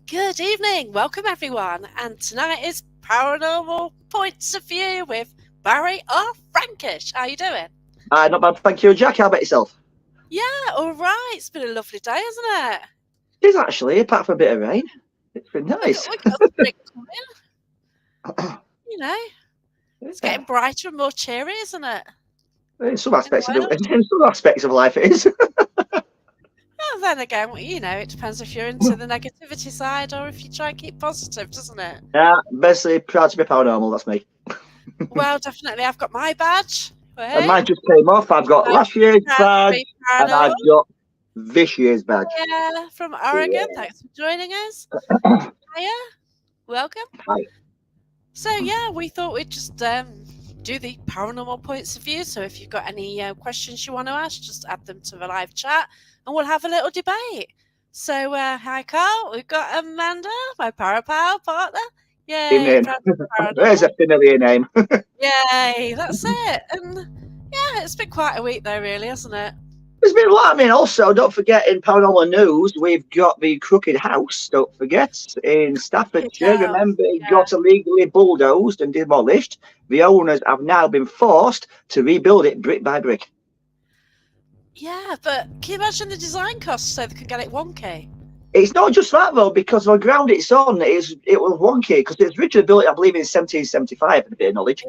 Good evening, welcome everyone, and tonight is Paranormal Points of View with Barry or Frankish. How you doing? Not bad, thank you, Jack. How about yourself? Yeah, all right. It's been a lovely day, hasn't it? It is actually, apart from a bit of rain. It's been We got, nice. we got spring coming. You know, it's Yeah. getting brighter and more cheery, isn't it? In some In the aspects of world. in some aspects of life, it is. Well, then again, it depends if you're into the negativity side or if you try and keep positive, doesn't it? Yeah, basically proud to be paranormal. That's me. Well, definitely. I've got my badge. And Hey, mine just came off. I've got so last year's proud to badge, be and paranormal. I've got this year's badge. Yeah, from Yeah. Oregon. Thanks for joining us. Hiya, welcome. Hi. So yeah, we thought we'd just do the paranormal points of view. So if you've got any questions you want to ask, just add them to the live chat, and we'll have a little debate. So hi Carl, we've got Amanda, my parapal partner. Yay, Evening. proud to be There's paranormal. a familiar name. Yay, that's it. And yeah, it's been quite a week though, really, hasn't it? There's been a lot. I mean, also, don't forget, in paranormal news, we've got the Crooked House, don't forget, in Staffordshire. Remember, it Yeah. got illegally bulldozed and demolished. The owners have now been forced to rebuild it brick by brick. Yeah, but can you imagine the design costs so they could get it wonky? It's not just that, though, because the ground it's on, it was wonky, because it was originally built, I believe, in 1775, a bit of knowledge,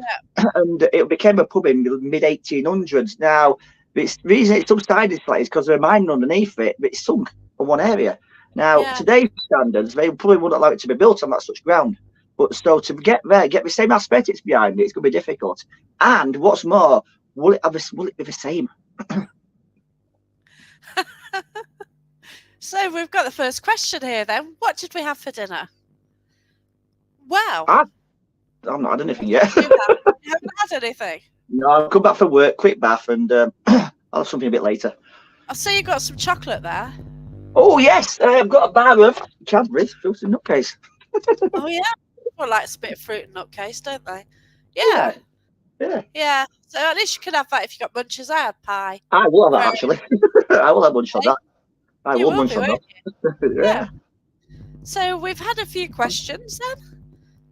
and it became a pub in the mid-1800s. Now, the reason it's subsided slightly is because there's a mine underneath it, but it's sunk on one area. Now, today's standards, they probably wouldn't allow it to be built on that such ground. But so to get there, get the same aesthetics behind it, it's going to be difficult. And what's more, will it be the same? So we've got the first question here then. What did we have for dinner? Wow. I've not had anything yet. You haven't had anything? No, I've come back from work, quick bath, and I'll have something a bit later. I see you got some chocolate there. Oh, yes, I've got a bar of Cadbury's fruit and nutcase. Oh, yeah. People like a bit of fruit and nutcase, don't they? Yeah. Yeah. So at least you can have that if you got munches. I had pie. I will have that, actually. I will have munch on that. I will munch on that. Yeah. So we've had a few questions then.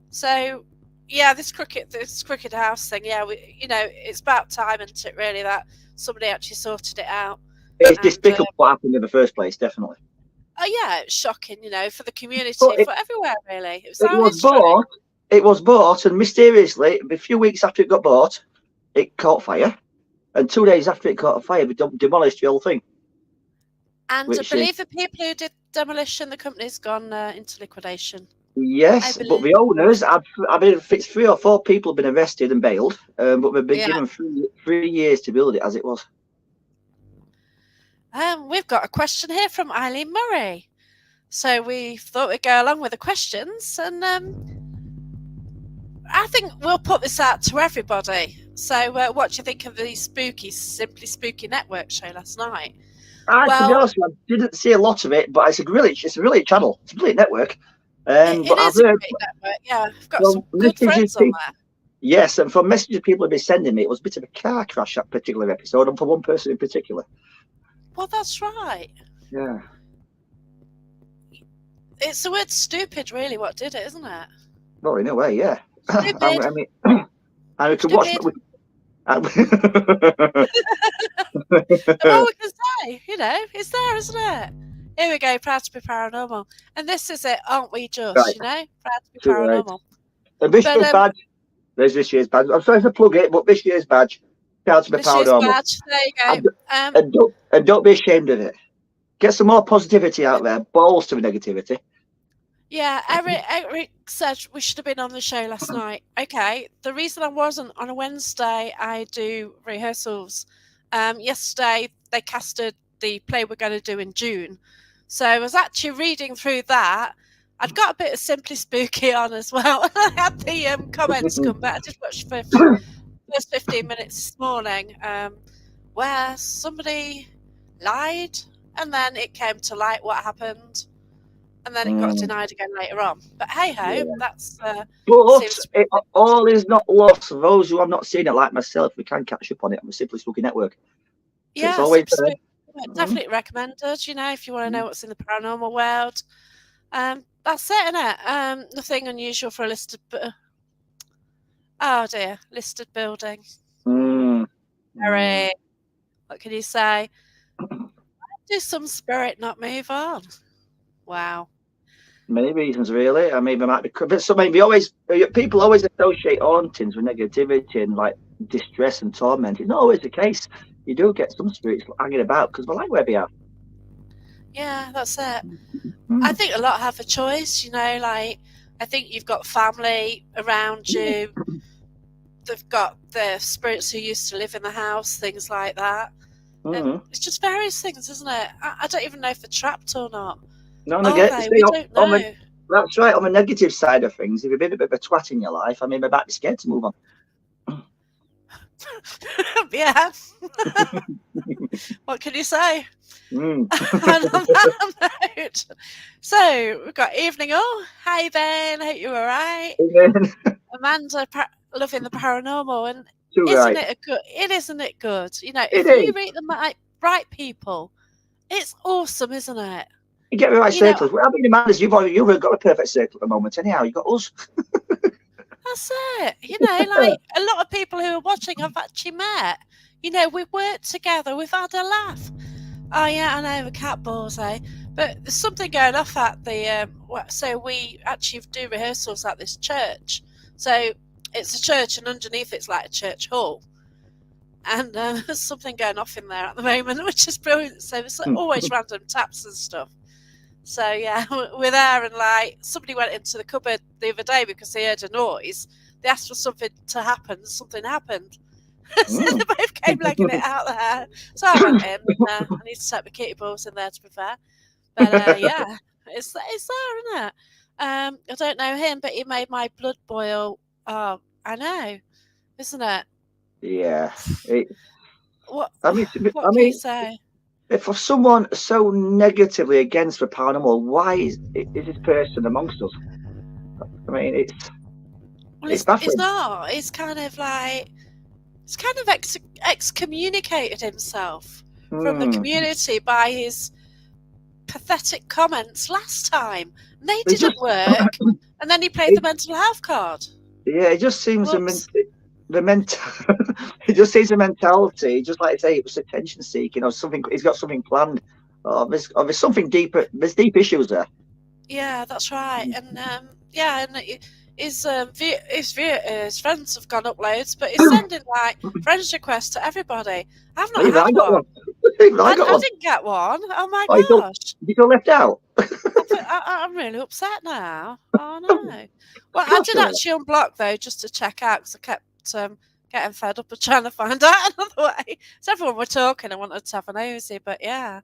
So yeah, this crooked house thing. Yeah, it's about time, isn't it? Really, that somebody actually sorted it out. It's despicable what happened in the first place, definitely. Oh yeah, it's shocking, for the community, for everywhere, really. It was bought, and mysteriously, a few weeks after it got bought, it caught fire, and 2 days after it caught fire, we demolished the whole thing. And I believe the people who did demolition, the company's gone into liquidation. Yes, but the owners, I mean, it's 3 or 4 people have been arrested and bailed, but they've been given 3 years to build it as it was. We've got a question here from Eileen Murray. So we thought we'd go along with the questions, and I think we'll put this out to everybody. So what do you think of the Simply Spooky Network show last night? To be honest, I didn't see a lot of it, but it's a brilliant channel. It's a brilliant network. It is a great network. Yeah, I've got some good friends on there. Yes, and from messages people have been sending me, it was a bit of a car crash, that particular episode, and for one person in particular. Well, that's right. Yeah. It's the word stupid, really, what did it, isn't it? Well, in a way, yeah. Stupid. I mean, we can watch... All we can say, it's there, isn't it? Here we go, proud to be paranormal. And this is it, aren't we just, proud to be paranormal. And this year's badge, there's this year's badge. I'm sorry to plug it, but this year's badge, proud to be paranormal. Badge. There you go. And don't be ashamed of it. Get some more positivity out there, balls to the negativity. Yeah, Eric said we should have been on the show last night. Okay, the reason I wasn't, on a Wednesday, I do rehearsals. Yesterday, they casted the play we're going to do in June. So I was actually reading through that. I'd got a bit of Simply Spooky on as well. I had the comments come back. I just watched the first 15 minutes this morning where somebody lied, and then it came to light what happened. And then it got denied again later on. But hey-ho, that's... all is not lost. For those who have not seen it, like myself, we can catch up on it on the Simply Spooky Network. So yeah, it's always definitely recommended, if you want to know what's in the paranormal world. That's it, isn't it? Nothing unusual for a listed. Oh dear, listed building. Very. What can you say? Do some spirit not move on? Wow. Many reasons, really. I mean, there might be, but so maybe people always associate hauntings with negativity and like distress and torment. It's not always the case. You do get some spirits hanging about because they like where they are. Yeah, that's it. I think a lot have a choice, like I think you've got family around you. They've got the spirits who used to live in the house, things like that. And it's just various things, isn't it? I don't even know if they're trapped or not. No, We don't know. That's right. On the negative side of things, if you've been a bit of a twat in your life, I mean, they might be scared to move on. Yeah. What can you say? On that note, so we've got evening all. Hi Ben, hope you're all right. Amanda, loving the paranormal, and isn't it good? If you meet the right people, it's awesome, isn't it? You get the right circles. I mean, Amanda's, you've got a perfect circle at the moment. Anyhow, you got us. That's it. Like a lot of people who are watching I've actually met. We've worked together. We've had a laugh. Oh yeah, I know, the cat balls, eh? But there's something going off at the. So we actually do rehearsals at this church. So it's a church, and underneath it's like a church hall. And there's something going off in there at the moment, which is brilliant. So there's always random taps and stuff. So yeah, we're there, and like somebody went into the cupboard the other day because they heard a noise. They asked for something to happen. Something happened. So they both came legging it out there. So I went in. I need to set my kitty balls in there, to be fair. But yeah, it's there, isn't it? I don't know him, but he made my blood boil. Oh, I know, isn't it? Yeah. What can you say? For someone so negatively against the paranormal, why is this person amongst us? I mean, it's baffling. It's not. It's kind of like excommunicated himself from the community by his pathetic comments last time. And they didn't work. And then he played the mental health card. Yeah, it just seems it just seems a mentality, just like I say, it was attention seeking or something. He's got something planned. There's something deeper. There's deep issues there. Yeah, that's right. And his friends have gone up loads, but he's sending like friends requests to everybody. I've not had one. I didn't get one. Oh my gosh! You got left out. I'm really upset now. Oh no! Well, I did actually unblock though, just to check out, because I kept getting fed up and trying to find out another way. So everyone were talking. I wanted to have a nosy, but yeah.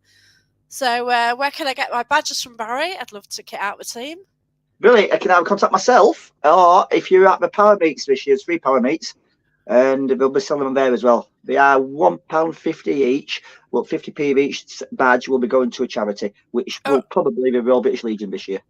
So where can I get my badges from, Barry? I'd love to kit out the team. Really, I can have contact myself, or if you're at the power meets this year, it's 3 power meets, and we'll be selling them there as well. They are £1.50 each. Well, 50p of each badge will be going to a charity, which will probably be Royal British Legion this year.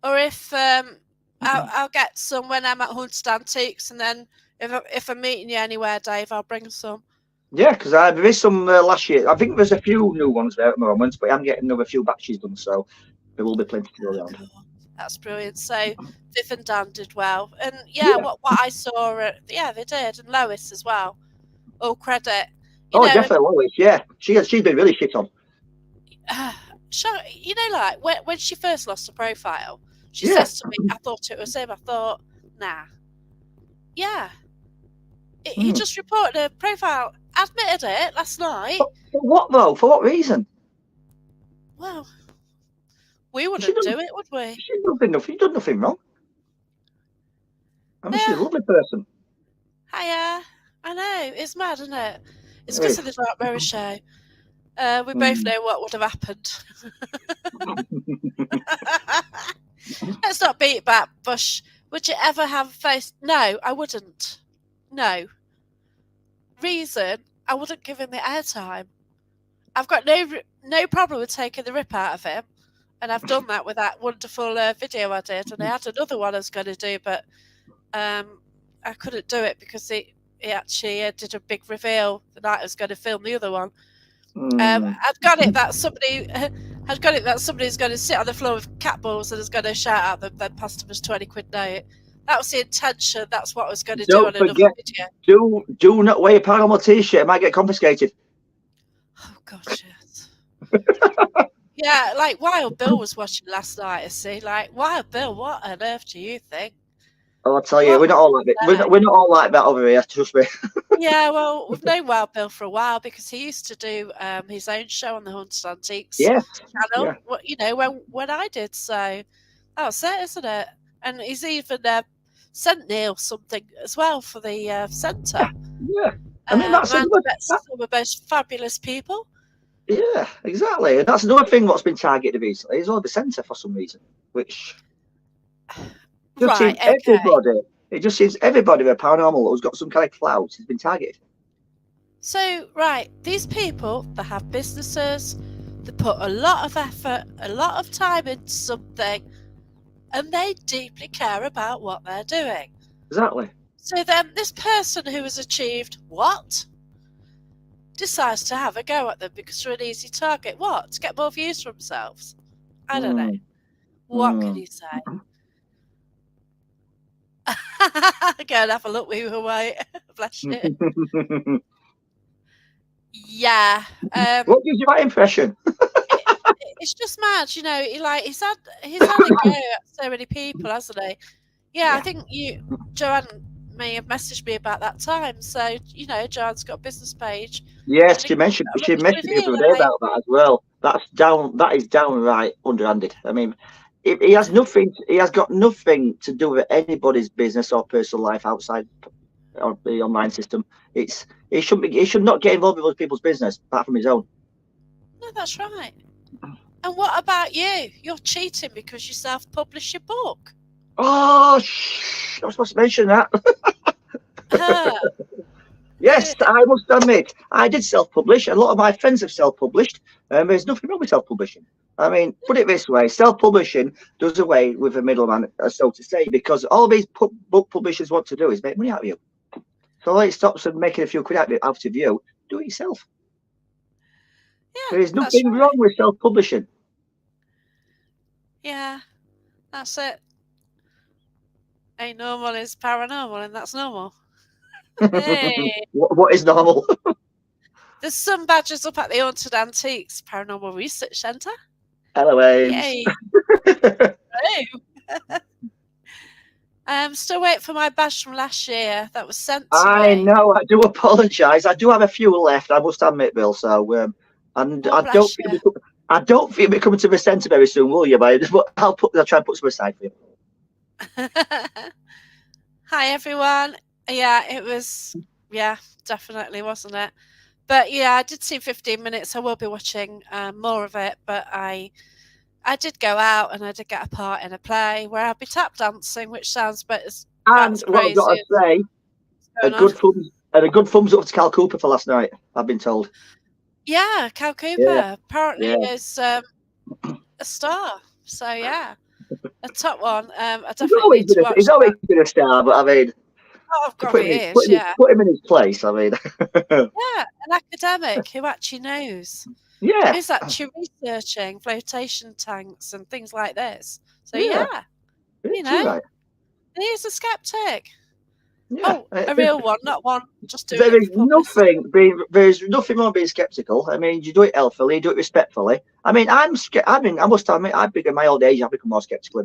Or if I'll get some when I'm at Haunted Antiques, and then if I'm meeting you anywhere, Dave, I'll bring some. Yeah, because there is some last year. I think there's a few new ones there at the moment, but I'm getting another few batches done, so there will be plenty to go around. That's brilliant. So Viv and Dan did well, and what I saw, they did, and Lois as well. All credit. Definitely Lois. Yeah, she's been really shit on. Like when she first lost her profile, she says to me, "I thought it was him." I thought, nah. Yeah. He just reported a profile, admitted it last night. For what though? For what reason? Well, we wouldn't do it, would we? She's done nothing wrong. I mean, she's a lovely person. Hiya. I know, it's mad, isn't it? It's because of the Dark Mirror show. We both know what would have happened. Let's not beat back Bush. Would you ever have a face? No, I wouldn't. No. Reason, I wouldn't give him the airtime. I've got no problem with taking the rip out of him. And I've done that with that wonderful video I did. And I had another one I was going to do, but I couldn't do it because he actually did a big reveal the night I was going to film the other one. I've got it that somebody I've got it that somebody's going to sit on the floor with cat balls and is going to shout out that their customer's 20 quid note. That was the intention. That's what I was going to do on another video. Do not wear a Paranormal t-shirt. It might get confiscated. Oh, God, yes. Yeah, like Wild Bill was watching last night, I see. Like, Wild Bill, what on earth do you think? Oh, I'll tell you, we're not all like that. We're not all like that over here, trust me. Yeah, well, we've known Wild Bill for a while because he used to do his own show on the Haunted Antiques channel. Yeah. You know, when I did, so that's it, isn't it? And he's even sent Neil something as well for the centre. Yeah, I mean that's some of the most fabulous people. Yeah, exactly, and that's another thing what's been targeted recently is all the centre for some reason, which. It just seems everybody with Paranormal who's got some kind of clout has been targeted. So, these people that have businesses, they put a lot of effort, a lot of time into something, and they deeply care about what they're doing. Exactly. So then this person who has achieved what? Decides to have a go at them because they're an easy target. What? To get more views for themselves? I don't know. What can you say? Go and have a look. We were white. Bless you. Yeah. What gives you that impression? It's just mad, you know. He's had a go at so many people, hasn't he? Yeah, I think Joanne may have messaged me about that time. So you know, Joanne's got a business page. Yes, she mentioned me the other day about that as well. That is downright underhanded. I mean. He has nothing. He has got nothing to do with anybody's business or personal life outside of the online system. He should not get involved with other people's business apart from his own. No, that's right. And what about you? You're cheating because you self-publish your book. Oh, I was supposed to mention that. Yes, I must admit, I did self-publish. A lot of my friends have self-published. There's nothing wrong with self-publishing. I mean, put it this way, self-publishing does away with a middleman, so to say, because all these book publishers want to do is make money out of you. So it stops them making a few quid out of you. Do it yourself. Yeah, there is nothing wrong with self-publishing. Yeah, that's it. Ain't normal is paranormal, and that's normal. Hey. What is normal? There's some badges up at the Haunted Antiques Paranormal Research Centre. Hello, Ames. Yay. Hello. Still waiting for my badge from last year that was sent to me. I know. I do apologise. I do have a few left. I must admit, Bill. So, and I don't think you'll be coming to the centre very soon, will you? But I'll try and put some aside for you. Hi, everyone. Yeah, it was. Yeah, definitely, wasn't it? But yeah, I did see 15 minutes. I will be watching more of it. But I did go out and I did get a part in a play where I'll be tap dancing, which sounds about as crazy. What I've got to say, a good thumbs up to Cal Cooper for last night. I've been told. Yeah, Cal Cooper apparently is a star. So yeah, a top one. I definitely need to watch. He's always been a star, but I mean. Oh, God, he is, yeah. Put him in his place, I mean. Yeah, an academic who actually knows. Yeah. Who's actually researching flotation tanks and things like this. So, yeah. You know, right. He is a skeptic. Yeah. Oh, a real one, not one just doing There's nothing wrong being skeptical. I mean, you do it healthily, you do it respectfully. I mean, I must admit, in my old age, I've become more skeptical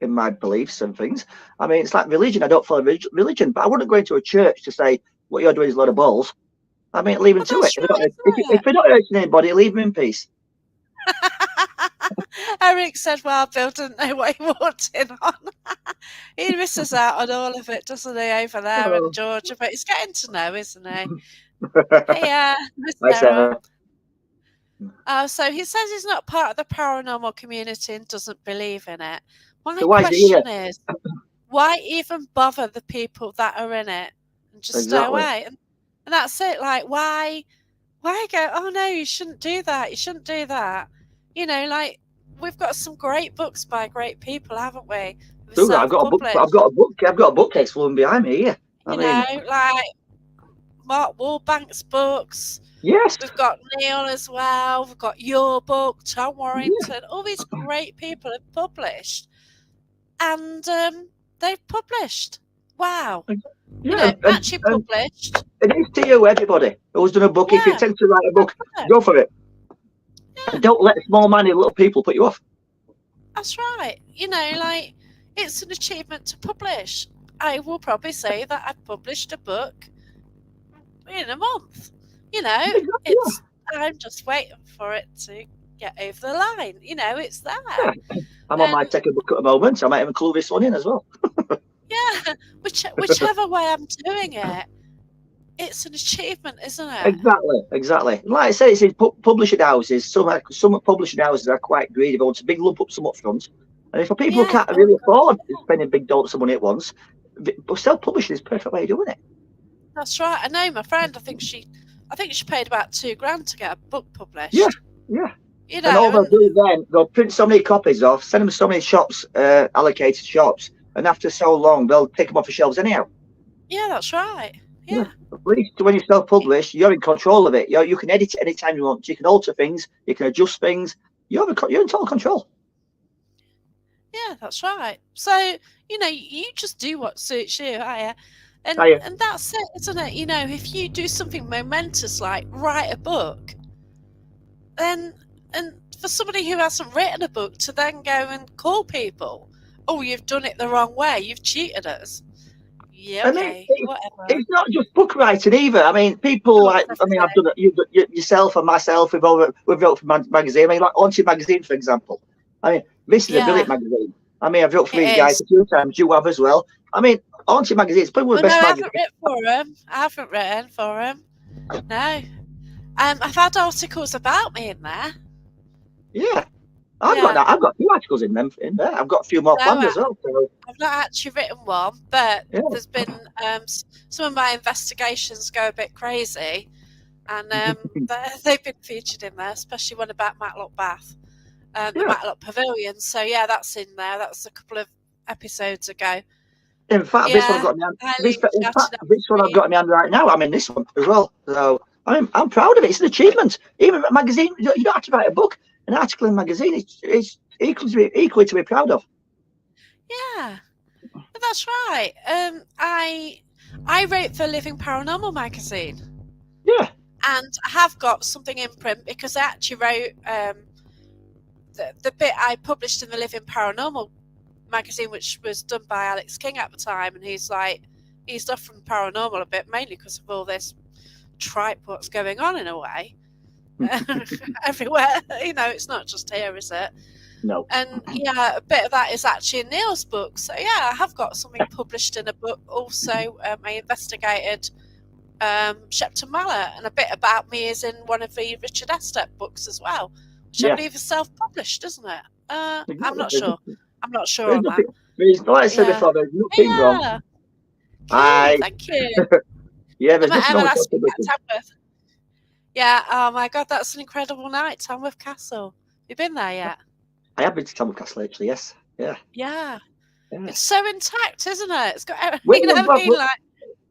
in my beliefs and things. I mean, it's like religion. I don't follow religion, but I wouldn't go into a church to say what you're doing is a lot of balls. I mean, leave them to it. If you're not hurting anybody, leave them in peace. Eric said, well, Bill didn't know what he walked in on. He misses out on all of it, doesn't he, over there in Georgia? But he's getting to know, isn't he? Hey, Sarah. So he says he's not part of the paranormal community and doesn't believe in it. My question is, why even bother the people that are in it and just stay away? And that's it. Like, why go, oh, no, you shouldn't do that. You shouldn't do that. You know, like, we've got some great books by great people, haven't we? I've got a bookcase full of them behind me here. You know, like Mark Warbank's books. Yes. We've got Neil as well. We've got your book, Tom Warrington. All these great people have published, and they've published. Wow. Yeah, actually published. It is to you, everybody who's done a book. If you intend to write a book, go for it. Yeah. And don't let small-minded little people put you off. That's right. It's an achievement to publish. I will probably say that I've published a book in a month. I'm just waiting for it to get over the line. It's there. Yeah. I'm on my second book at the moment. I might even clue this one in as well. Yeah, whichever way I'm doing it, it's an achievement, isn't it? Exactly. Like I say, it's in publishing houses. Some publishing houses are quite greedy. They want a big lump sum up front. And for people who can't really afford spending big dollar of money at once, self-publishing is the perfect way of doing it. That's right. I know my friend. I think she paid about $2,000 to get a book published. Yeah. And all they'll do then, they'll print so many copies off, send them to so many shops, allocated shops, and after so long, they'll pick them off the shelves anyhow. Yeah, that's right. Yeah. At least when you self-publish, you're in control of it. You can edit it anytime you want. You can alter things. You can adjust things. You're in total control. Yeah, that's right. So, you just do what suits you, and that's it, isn't it? If you do something momentous like write a book, and for somebody who hasn't written a book to then go and call people, oh, you've done it the wrong way, you've cheated us. Yeah, okay, whatever. It's not just book writing either. I mean, people I've done it. You've yourself and myself. We've wrote for magazine. I mean, like Haunted Magazine, for example. I mean, this is a brilliant magazine. I mean, I've wrote for these guys a few times. You have as well. I mean, Haunted Magazine is probably one of the best magazines. I haven't written for him. No. I've had articles about me in there. Yeah. I've got a few articles in there. I've got a few more planned as well. So. I've not actually written one, but there's been some of my investigations go a bit crazy, and they've been featured in there, especially one about Matlock Bath, the Matlock Pavilion. So that's in there. That's a couple of episodes ago. In fact, this one I've got in this one I've got in my hand right now. I'm in this one as well. So I'm proud of it. It's an achievement. Even a magazine, you don't have to write a book. An article in a magazine is equally to be proud of. Yeah, that's right. I wrote for Living Paranormal magazine. Yeah. And I have got something in print because I actually wrote the bit I published in the Living Paranormal magazine, which was done by Alex King at the time, and he's off from paranormal a bit, mainly because of all this tripe what's going on in a way. Everywhere, it's not just here, is it? No. And a bit of that is actually in Neil's book. So I have got something published in a book. Also, I investigated Shepton Mallet, and a bit about me is in one of the Richard Estep books as well, which I believe is self-published, isn't it? I'm not sure. I'm not sure on that. Like I said before, there's nothing wrong. Thank you. There's nothing wrong with Tamworth. Yeah, oh my God, that's an incredible night, Tamworth Castle. You been there yet? I have been to Tamworth Castle, actually, yes. Yeah. It's so intact, isn't it? It's got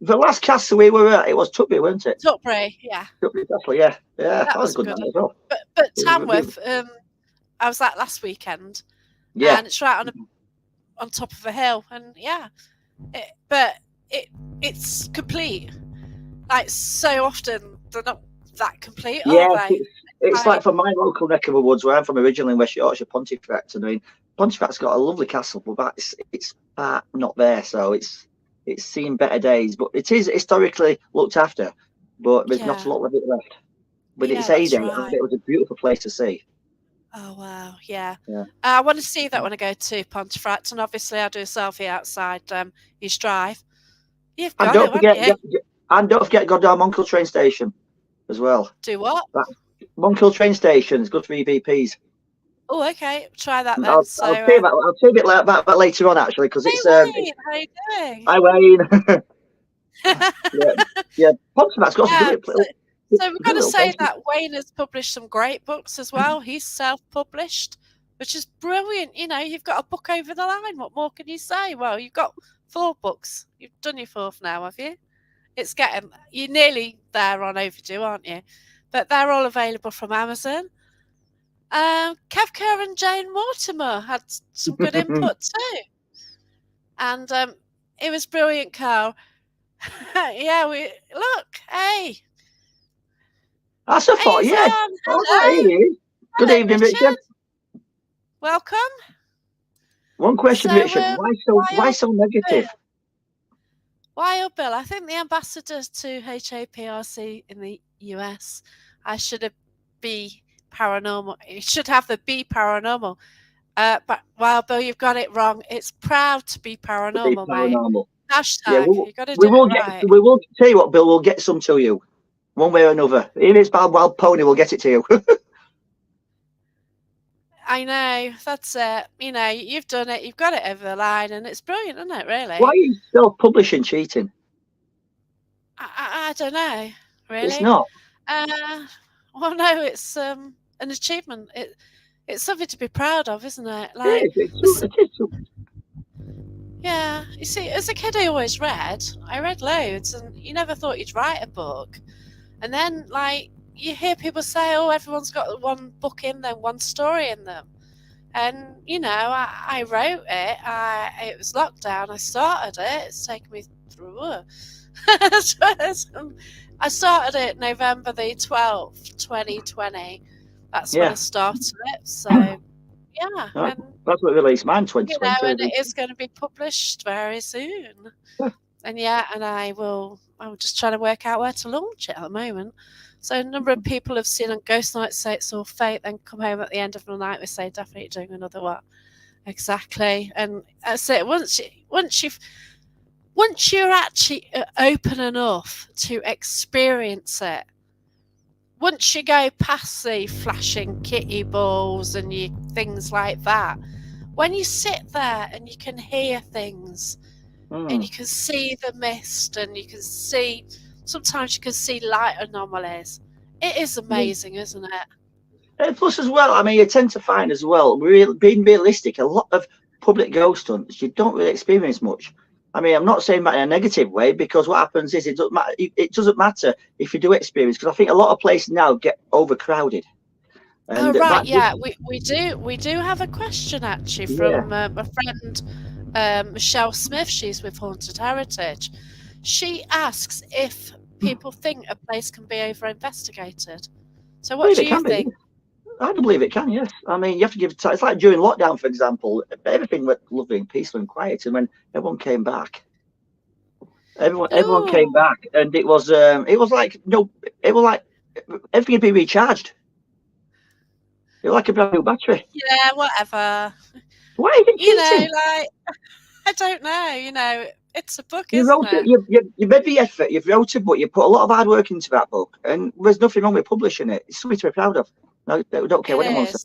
the last castle we were at, it was Tutbury, wasn't it? Tutbury, yeah. Tutbury Castle, yeah. That was a good night as well. But Tamworth, I was at last weekend. Yeah. And it's right on top of a hill, and it's complete. Like, so often they're not that complete, are they? It's like from my local neck of the woods where I'm from originally, in West Yorkshire, Pontefract. I mean, Pontefract's got a lovely castle, but it's not there, so it's seen better days. But it is historically looked after, but there's not a lot of it left. But its heyday, it was a beautiful place to see. Oh wow, yeah. I want to see that when I go to Pontefract, and obviously I do a selfie outside East Drive. You've got and don't forget Goddard Monkhill train station as well. Do what? Monkhill train station is good for EVPs. Oh, okay. Try that then. I'll tell you a bit about that later on, actually, because it's. Wayne, how you doing? Hi, Wayne. Pontefract's got some good. So we've got to say that Wayne has published some great books as well. He's self-published, which is brilliant. You've got a book over the line. What more can you say? Well, you've got 4 books. You've done your 4th now, have you? It's getting, you're nearly there on overdue, aren't you? But they're all available from Amazon. Kevka and Jane Mortimer had some good input too. And it was brilliant, Carl. Yeah, hey. That's a thought, yeah. Hello. Good evening, Richard. Welcome. One question, Richard. Why so negative? Wild Bill, I think the ambassador to HAPRC in the US, I should be paranormal. It should have the be paranormal. But Wild Bill, you've got it wrong. It's proud to be paranormal, mate. Hashtag. Yeah, you got to do it right. We will tell you what, Bill. We'll get some to you, one way or another. Even if it's Wild Pony, we'll get it to you. I know, that's it. You know, you've done it. You've got it over the line, and it's brilliant, isn't it? Really. Why are you self-publishing cheating? I don't know. Really. It's not. Well, no, it's an achievement. It's something to be proud of, isn't it? Like, it is. Yeah, you see, as a kid, I always read. I read loads, and you never thought you'd write a book. And then, like, you hear people say, "Oh, everyone's got one book in them, one story in them." And you know, I wrote it. It was lockdown. I started it. It's taken me through. I started it November the 12th, 2020. That's when I started it. So, yeah. That's what released mine, 2020. You know, and it is going to be published very soon. And I'm just trying to work out where to launch it at the moment. So a number of people have seen on Ghost Night say it's all fake, then come home at the end of the night, we say definitely doing another one. Exactly. And that's it. Once you're actually open enough to experience it, once you go past the flashing kitty balls and things like that, when you sit there and you can hear things and you can see the mist and sometimes you can see light anomalies, it is amazing, isn't it? And plus as well, I mean, you tend to find as well, being realistic, a lot of public ghost hunts, you don't really experience much. I mean, I'm not saying that in a negative way, because what happens is it doesn't matter if you do experience, because I think a lot of places now get overcrowded. And we do have a question actually from a friend, Michelle Smith. She's with Haunted Heritage. She asks if people think a place can be over-investigated. So what do you think? I believe it can, yes. I mean, you have to give it time. It's like during lockdown, for example, everything went lovely and peaceful and quiet, and when everyone came back, everyone came back, and it was like everything had been recharged. It was like a brand new battery. Yeah, whatever. Why are you cheating? You know, like, I don't know. You know, it's a book, isn't it? You made the effort. You've wrote a book. You put a lot of hard work into that book, and there's nothing wrong with publishing it. It's something to be proud of. No, don't care what anyone says.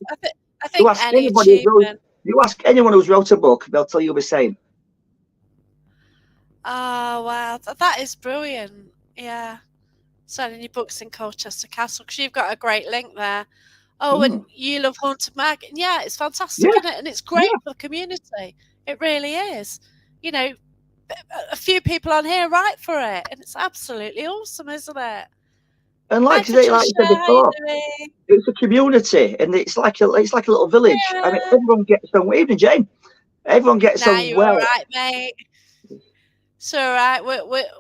I think you ask anyone who's wrote a book, they'll tell you the same. Oh, wow. That is brilliant. Yeah. Selling your books in Colchester Castle, because you've got a great link there. Oh, and you love Haunted Mag. And yeah, it's fantastic, isn't it? And it's great for the community. It really is. You know, a few people on here write for it, and it's absolutely awesome, isn't it? And like you said before, it's a community, and it's like a little village. Yeah. I mean, everyone gets on. Even Jane, everyone gets on. You're all right, mate. It's all right.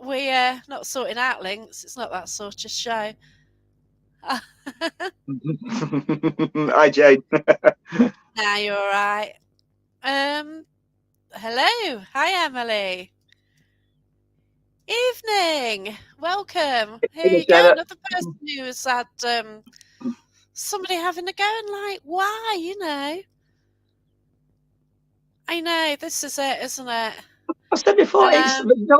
We're not sorting out links. It's not that sort of show. Hi, Jane. Nah, you're all right. Hello. Hi, Emily. Evening. Welcome. Here you go. Another person who's had somebody having a go, and like, why? You know. I know. This is it, isn't it? I said before,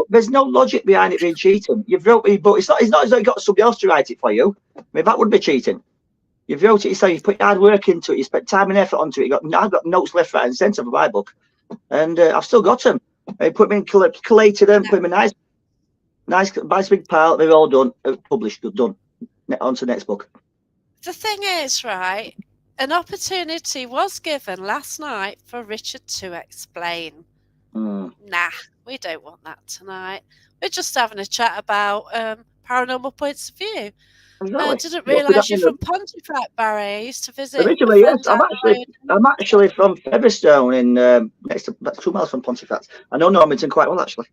there's no logic behind it being cheating. You've wrote it, but it's not as though you got somebody else to write it for you. I mean, that would be cheating. You've wrote it yourself. You put hard work into it. You spent time and effort onto it. I've got notes left, right, and centre for my book, and I've still got them. I put them in, collated them, put them in nice big pile. They're all done, published, done. On to the next book. The thing is, right, an opportunity was given last night for Richard to explain. Nah, we don't want that tonight. We're just having a chat about paranormal points of view. Exactly. Didn't What could realise you're happen? from Pontefract, Barry. I used to visit a Originally, yes. friend down the road. I'm actually from Featherstone in next to, that's 2 miles from Pontefract. I know Normanton quite well, actually.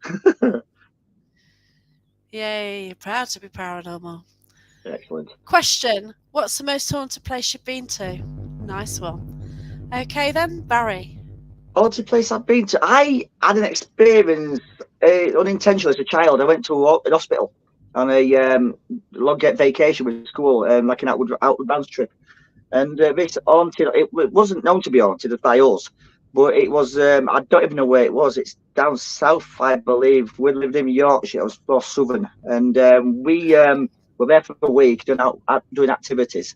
Yay, you're proud to be paranormal. Excellent. Question: what's the most haunted place you've been to? Nice one. Okay then, Barry. Haunted place I've been to. I had an experience unintentional as a child. I went to an hospital on a long vacation with school, like an outward bound trip. And this haunted, it wasn't known to be haunted by us, but it was, I don't even know where it was. It's down south, I believe. We lived in Yorkshire. I was more southern. And we were there for a week doing activities.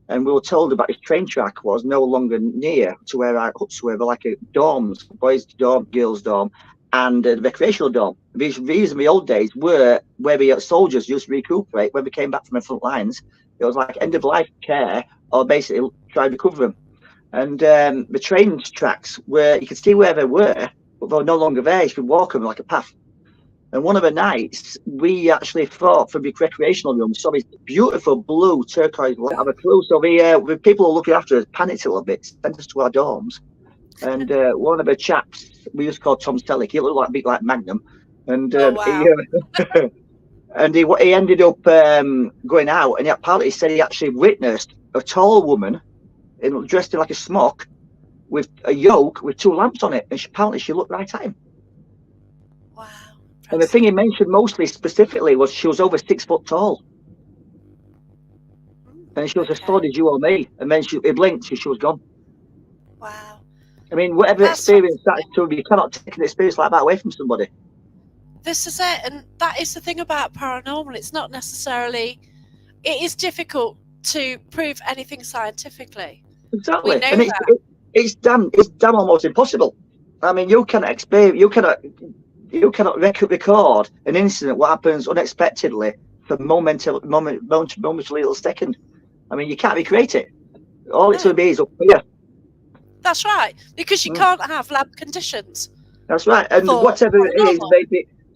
And we were told about this train track was no longer near to where our huts were, like a dorms, boys' dorm, girls' dorm, and the recreational dorm. These in the old days were where the soldiers used to recuperate when we came back from the front lines. It was like end of life care, or basically try to recover them. And the train tracks were, you could see where they were, but they were no longer there. You could walk them like a path. And one of the nights, we actually thought from the recreational room, saw this beautiful blue turquoise light. Have a clue. So the people who were looking after us panicked a little bit, sent us to our dorms. And one of the chaps we used to call Tom Selleck, he looked like a bit like Magnum. And Oh wow. he ended up going out, and apparently he said he actually witnessed a tall woman dressed in like a smock with a yoke with 2 lamps on it, and apparently she looked right at him. Wow. And the thing he mentioned mostly specifically was she was over 6 foot tall. And she was as tall as you or me. And then it blinked and she was gone. Wow. I mean, whatever experience that is to, you cannot take an experience like that away from somebody. This is it. And that is the thing about paranormal. It's not necessarily, it is difficult to prove anything scientifically. Exactly. We know And that. it's damn almost impossible. I mean, you cannot record an incident what happens unexpectedly for momentary little second. I mean, you can't recreate it. All it's going to be is up here. That's right, because you can't have lab conditions. That's right, and whatever it is,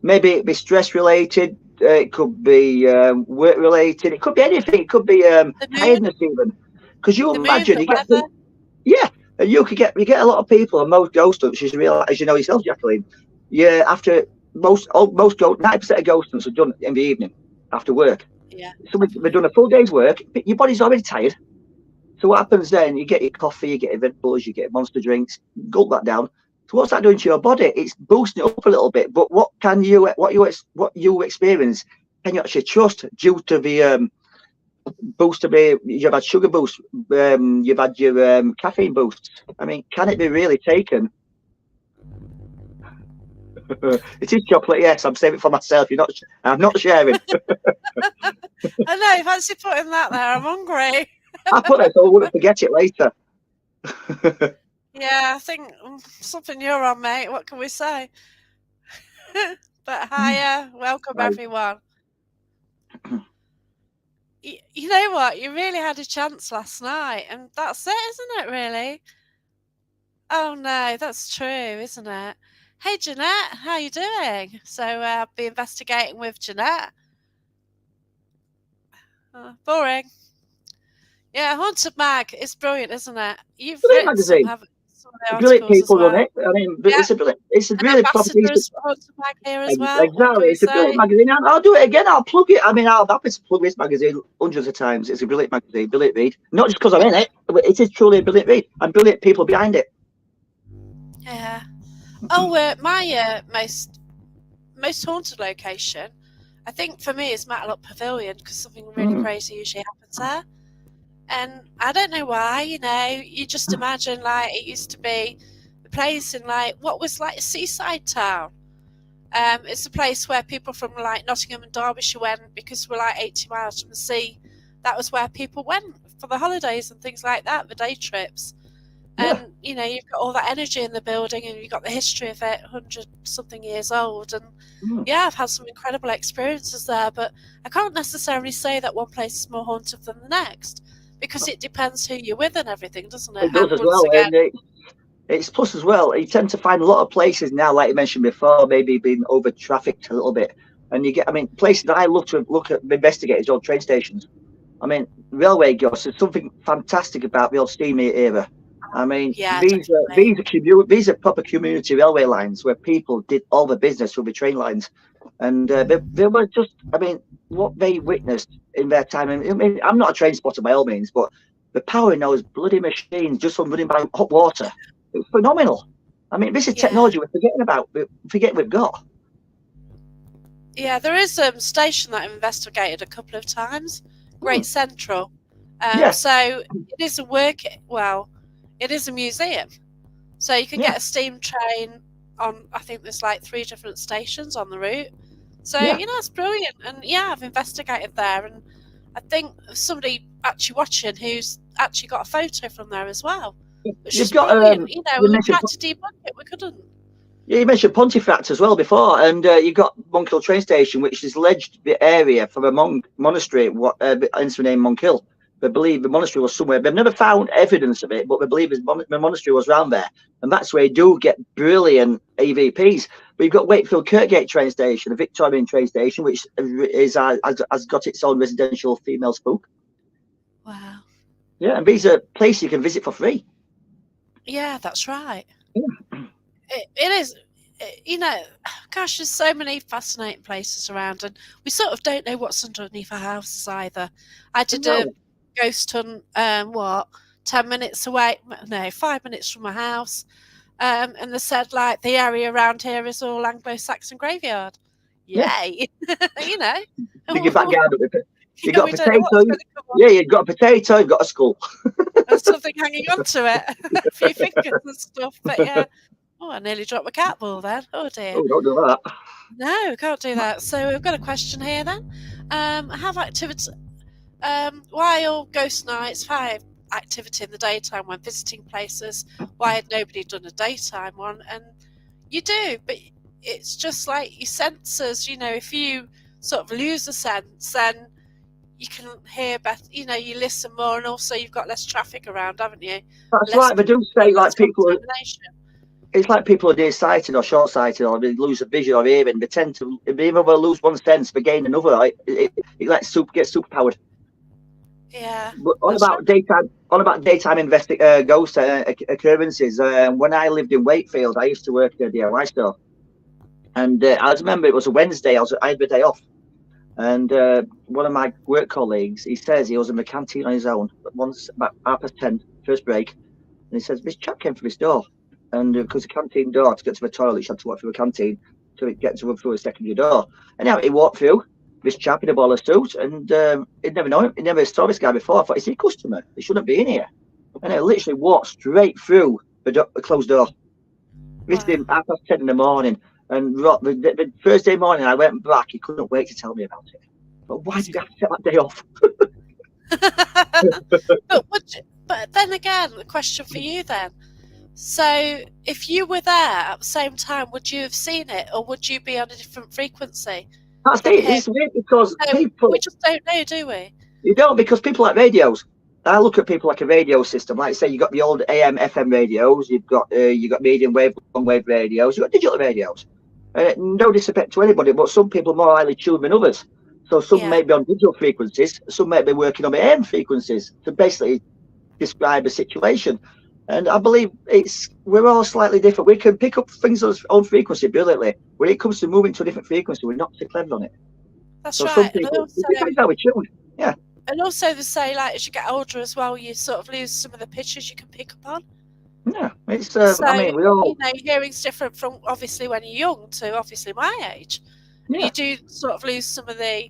maybe it be stress related. It could be work related. It could be anything. It could be tiredness even. Because you imagine and you get a lot of people, and most ghost hunts, as you know yourself, Jacqueline. Yeah, after most 90% of ghost hunts are done in the evening after work. Yeah. So we've done a full day's work. Your body's already tired. So what happens then? You get your coffee, you get your Red Bulls, you get your Monster drinks, gulp that down. So what's that doing to your body? It's boosting it up a little bit. But what you experience can you actually trust due to the boost of you've had sugar boost, you've had your caffeine boosts. I mean, can it be really taken? It is chocolate, yes. I'm saving it for myself. I'm not sharing. I know. Fancy putting that there. I'm hungry. I put that so I wouldn't forget it later. Yeah, I think something you're on, mate. What can we say? But hiya, welcome everyone. You know what? You really had a chance last night, and that's it, isn't it? Really? Oh no, that's true, isn't it? Hey Jeanette, how you doing? So I'll be investigating with Jeanette. Boring. Yeah, Haunted Mag is brilliant, isn't it? You've written some of the brilliant people well. run it. I mean, it's a really proper piece. Haunted Mag here as well. Exactly, it's a brilliant magazine. I'll do it again. I'll plug it. I mean, I'll happy to plug this magazine hundreds of times. It's a brilliant magazine, brilliant read. Not just because I'm in it, but it is truly a brilliant read and brilliant people behind it. Yeah. Oh, my most haunted location, I think for me, is Matlock Pavilion because something really crazy usually happens there. And I don't know why, you just imagine like it used to be a place in like what was like a seaside town. It's a place where people from like Nottingham and Derbyshire went because we're like 80 miles from the sea. That was where people went for the holidays and things like that, the day trips. And, you've got all that energy in the building and you've got the history of it, 100-something years old. And, I've had some incredible experiences there. But I can't necessarily say that one place is more haunted than the next because it depends who you're with and everything, doesn't it? It does as well. And it's plus as well, you tend to find a lot of places now, like you mentioned before, maybe being over-trafficked a little bit. And you get, I mean, places that I love to look at, investigate is old train stations. I mean, railway ghosts. There's something fantastic about the old steam era. I mean, Yeah, these are proper community railway lines where people did all the business with the train lines, and they were just, I mean, what they witnessed in their time. I mean, I'm not a train spotter by all means, but the power in those bloody machines just from running by hot water, it's phenomenal. I mean, this is technology we're forgetting about. Forget we've got. Yeah, there is a station that I've investigated a couple of times, Great Central. So it is it is a museum. So you can get a steam train on, I think there's like 3 different stations on the route. So, it's brilliant. And I've investigated there. And I think somebody actually watching who's actually got a photo from there as well. Which is brilliant. We tried to debunk it, we couldn't. Yeah, you mentioned Pontefract as well before, and you've got Monkhill train station, which is alleged the area from a monastery, hence the name Monkhill. They believe the monastery was somewhere. They've never found evidence of it, but they believe the monastery was around there, and that's where you do get brilliant EVPs. But you've got Wakefield Kirkgate train station, a Victorian train station, which has got its own residential female spook. Wow. Yeah, and these are places you can visit for free. Yeah, that's right. Yeah. It is, gosh, there's so many fascinating places around, and we sort of don't know what's underneath our houses either. I did a ghost hunt, 10 minutes away, no, 5 minutes from my house, and they said, like, the area around here is all Anglo-Saxon graveyard. Yay! You get back down with it. You got a potato. You've got a potato, you've got a skull. There's something hanging onto it, a few fingers and stuff, but yeah. Oh, I nearly dropped my cat ball then. Oh dear. Oh, don't do that. No, we can't do that. So we've got a question here then. Have activity, why all ghost nights have activity in the daytime when visiting places? Why had nobody done a daytime one? And you do, but it's just like your senses, if you sort of lose a sense, then you can hear better, you listen more, and also you've got less traffic around, haven't you? That's right. They do say like people it's like people are nearsighted or short-sighted, or they lose a vision or hearing. They tend to, even though they lose one sense, they gain another. It gets superpowered. Yeah. But on about daytime ghost occurrences. When I lived in Wakefield, I used to work at a DIY store, and I remember it was a Wednesday. I had the day off, and one of my work colleagues, he says he was in the canteen on his own. Once about 10:30, first break, and he says this chap came through his door. And because the canteen door, to get to the toilet, you had to walk through the canteen to get to through a secondary door. And now he walked through, this chap in a bowler suit, and he'd never known him. He never saw this guy before. I thought, is he a customer? He shouldn't be in here. And I literally walked straight through the closed door. This is 10:30 in the morning. And the Thursday morning, I went back. He couldn't wait to tell me about it. But why did you have to take that day off? but then again, the question for you then. So, if you were there at the same time, would you have seen it, or would you be on a different frequency? That's it. It's weird because people. We just don't know, do we? You don't, because people like radios. I look at people like a radio system. Like say, you got the old AM, FM radios. You've got medium wave, long wave radios. You've got digital radios. No disrespect to anybody, but some people are more highly tuned than others. So some may be on digital frequencies. Some may be working on the AM frequencies to basically describe a situation. And I believe we're all slightly different. We can pick up things on our own frequency brilliantly. When it comes to moving to a different frequency, we're not so clever on it. That's right. Some people, it depends how we're tuned. Yeah. And also they say, like, as you get older as well, you sort of lose some of the pitches you can pick up on. Yeah, it's. I mean, we all. Hearing's different from obviously when you're young to obviously my age. Yeah. You do sort of lose some of the.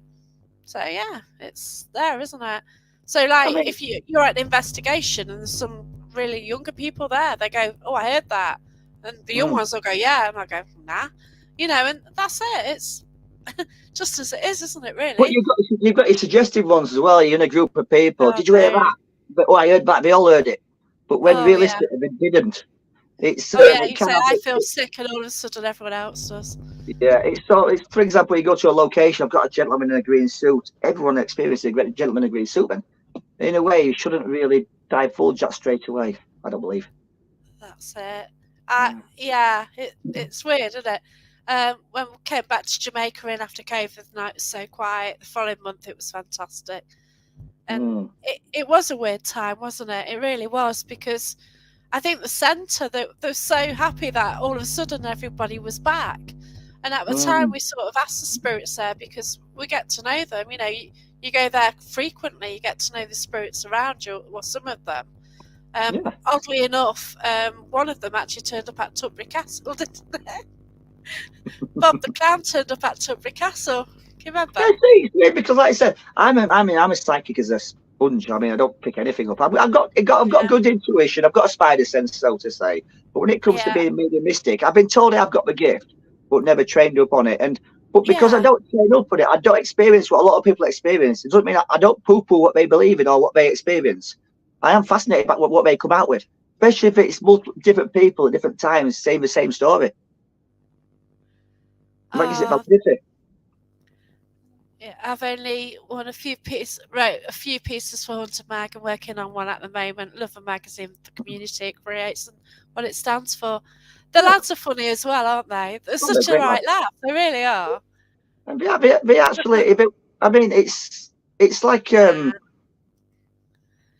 So yeah, it's there, isn't it? So like, if you're at an investigation and there's some really younger people there, they go, oh, I heard that, and the young ones will go, yeah, and I go, nah, and that's it. It's just as it is, isn't it, really? But you've got your suggestive ones as well. You're in a group of people. Did you hear that? But I heard that. They all heard it, but when realistically they didn't. It's you say I feel sick, and all of a sudden everyone else does. Yeah, it's for example, you go to a location. I've got a gentleman in a green suit. Everyone experiences a great gentleman in a green suit, and in a way, you shouldn't really divulge that straight away. I don't believe. That's it. It's weird, isn't it? When we came back to Jamaica in after COVID, the night was so quiet. The following month, it was fantastic. And it was a weird time, wasn't it? It really was, because I think the centre, they're so happy that all of a sudden everybody was back. And at the time, we sort of asked the spirits there, because we get to know them. You know, you go there frequently, you get to know the spirits around you, or some of them. Oddly enough, one of them actually turned up at Tutbury Castle, didn't they? Bob the Clown turned up at Tutbury Castle. Can you remember? Yeah, because like I said, I'm a psychic as a sponge. I mean, I don't pick anything up. I've got good intuition. I've got a spider sense, so to say. But when it comes to being mediumistic, I've been told I've got the gift, but never trained up on it. But because I don't train up on it, I don't experience what a lot of people experience. It doesn't mean I don't poo-poo what they believe in or what they experience. I am fascinated by what they come out with, especially if it's multiple different people at different times saying the same story. Like is it magnificent? Yeah, I've only wrote a few pieces for Haunted Mag and working on one at the moment. Love a magazine, the community it creates and what it stands for. The lads are funny as well, aren't they? They're such a right laugh. They really are. And they actually, it's like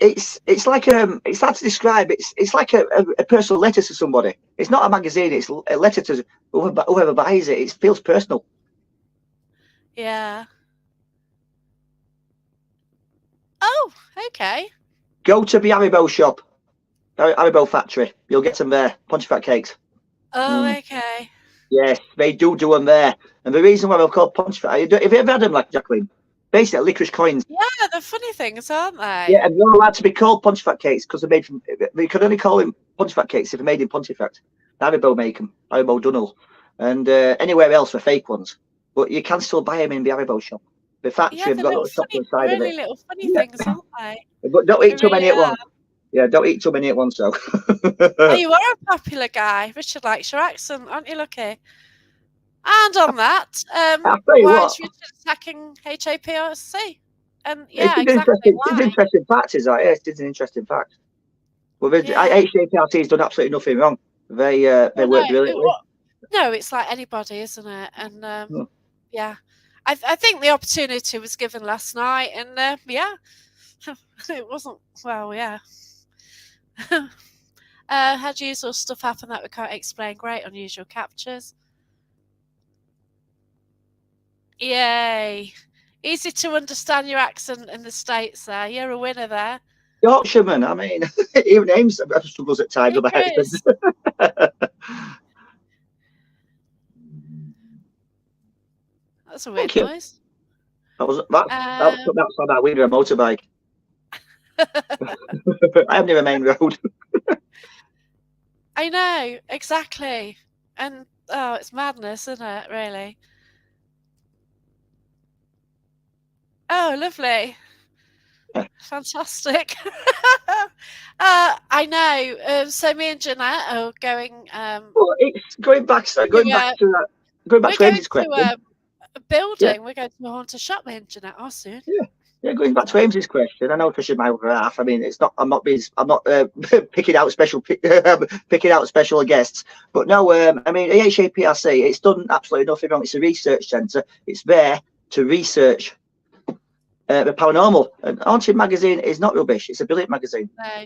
it's hard to describe. It's like a personal letter to somebody. It's not a magazine. It's a letter to whoever buys it. It feels personal. Yeah. Oh, okay. Go to the Haribo shop, Haribo factory. You'll get them there. Pontefract cakes. Oh, okay. Yes, they do them there. And the reason why they're called Pontefract, have you ever had them, like Jacqueline? Basically, licorice coins. Yeah, they're funny things, aren't they? Yeah, and they're allowed to be called Pontefract cakes because they're made from. They could only call them Pontefract cakes if they're made in Pontefract. Haribo make them, Haribo Dunnel, and anywhere else for fake ones. But you can still buy them in the Haribo shop. The factory have got little shops inside of it. Really little funny things, aren't they? But don't eat too many at once. Yeah, don't eat too many at once, though. Oh, you are a popular guy. Richard likes your accent, aren't you lucky? And on that, why is Richard attacking HAPRC? And yeah, exactly. It's an interesting fact, is that? Yes, it's an interesting fact. Well, HAPRC has done absolutely nothing wrong. They work brilliantly. No, it's like anybody, isn't it? And yeah, I think the opportunity was given last night, and yeah, it wasn't. Well, yeah. Had usual stuff happen that we can't explain. Great, unusual captures. Yay. Easy to understand your accent in the States there. You're a winner there. Yorkshireman, I mean, even names struggles at times with my accent. That's a weird noise. That's on that window a motorbike. I am near a main road. I know, exactly. And it's madness, isn't it, really? Oh, lovely. Fantastic. I know. So me and Jeanette are going well, it's going back to Ames's question. A building. We're going to a haunted shop, me and Jeanette are soon. Yeah, going back to Ames's question, I know Trisha my other half. I mean, it's not. I'm not picking out special guests, but no. I mean, HAPRC, it's done absolutely nothing wrong. It's a research centre. It's there to research the paranormal. And Haunted magazine is not rubbish. It's a brilliant magazine. No.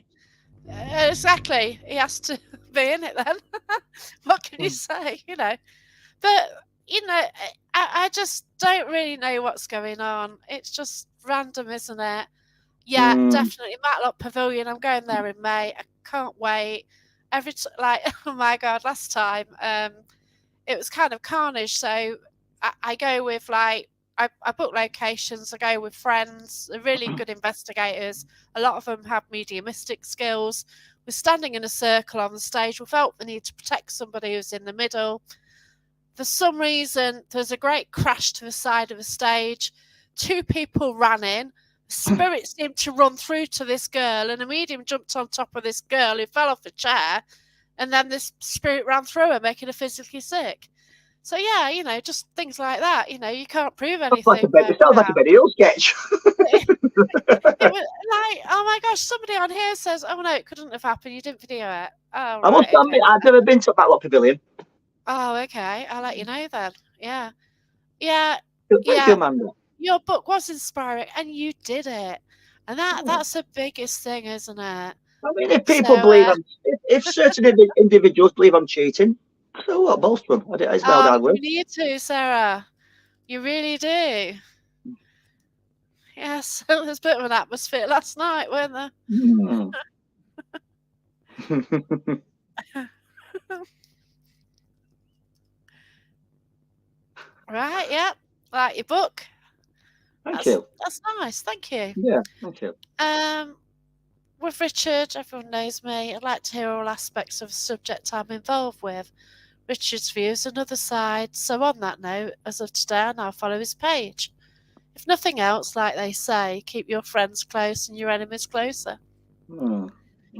Exactly. He has to be in it then. What can you say? You know, but you know, I just don't really know what's going on. It's just random, isn't it? Yeah, definitely. Matlock Pavilion. I'm going there in May. I can't wait. Oh my god, last time it was kind of carnage. So I go with I book locations. I go with friends. They're really good investigators. A lot of them have mediumistic skills. We're standing in a circle on the stage. We felt the need to protect somebody who's in the middle. For some reason, there's a great crash to the side of the stage. 2 people ran in. Spirit seemed to run through to this girl, and a medium jumped on top of this girl who fell off a chair, and then this spirit ran through her, making her physically sick. So yeah, you know, just things like that. You know, you can't prove anything. It sounds like a Benny Hill sketch. It was like, oh my gosh, somebody on here says, "Oh no, it couldn't have happened. You didn't video it." Oh, I must admit, I've never been to Matlock Pavilion. Oh, okay. I'll let you know then. Yeah. Yeah. Thank you, Yeah. Amanda. Your book was inspiring and you did it. And that's the biggest thing, isn't it? I mean, if So, people believe if certain individuals believe I'm cheating, so what? Most of them. It's my hard work. you need to, Sarah. You really do. Yes, there was a bit of an atmosphere last night, weren't there? Right, yeah. Like your book. Thank you. That's nice, thank you. Yeah, thank you. With Richard, everyone knows me. I'd like to hear all aspects of a subject I'm involved with. Richard's views another side. So on that note, as of today, I now follow his page. If nothing else, like they say, keep your friends close and your enemies closer.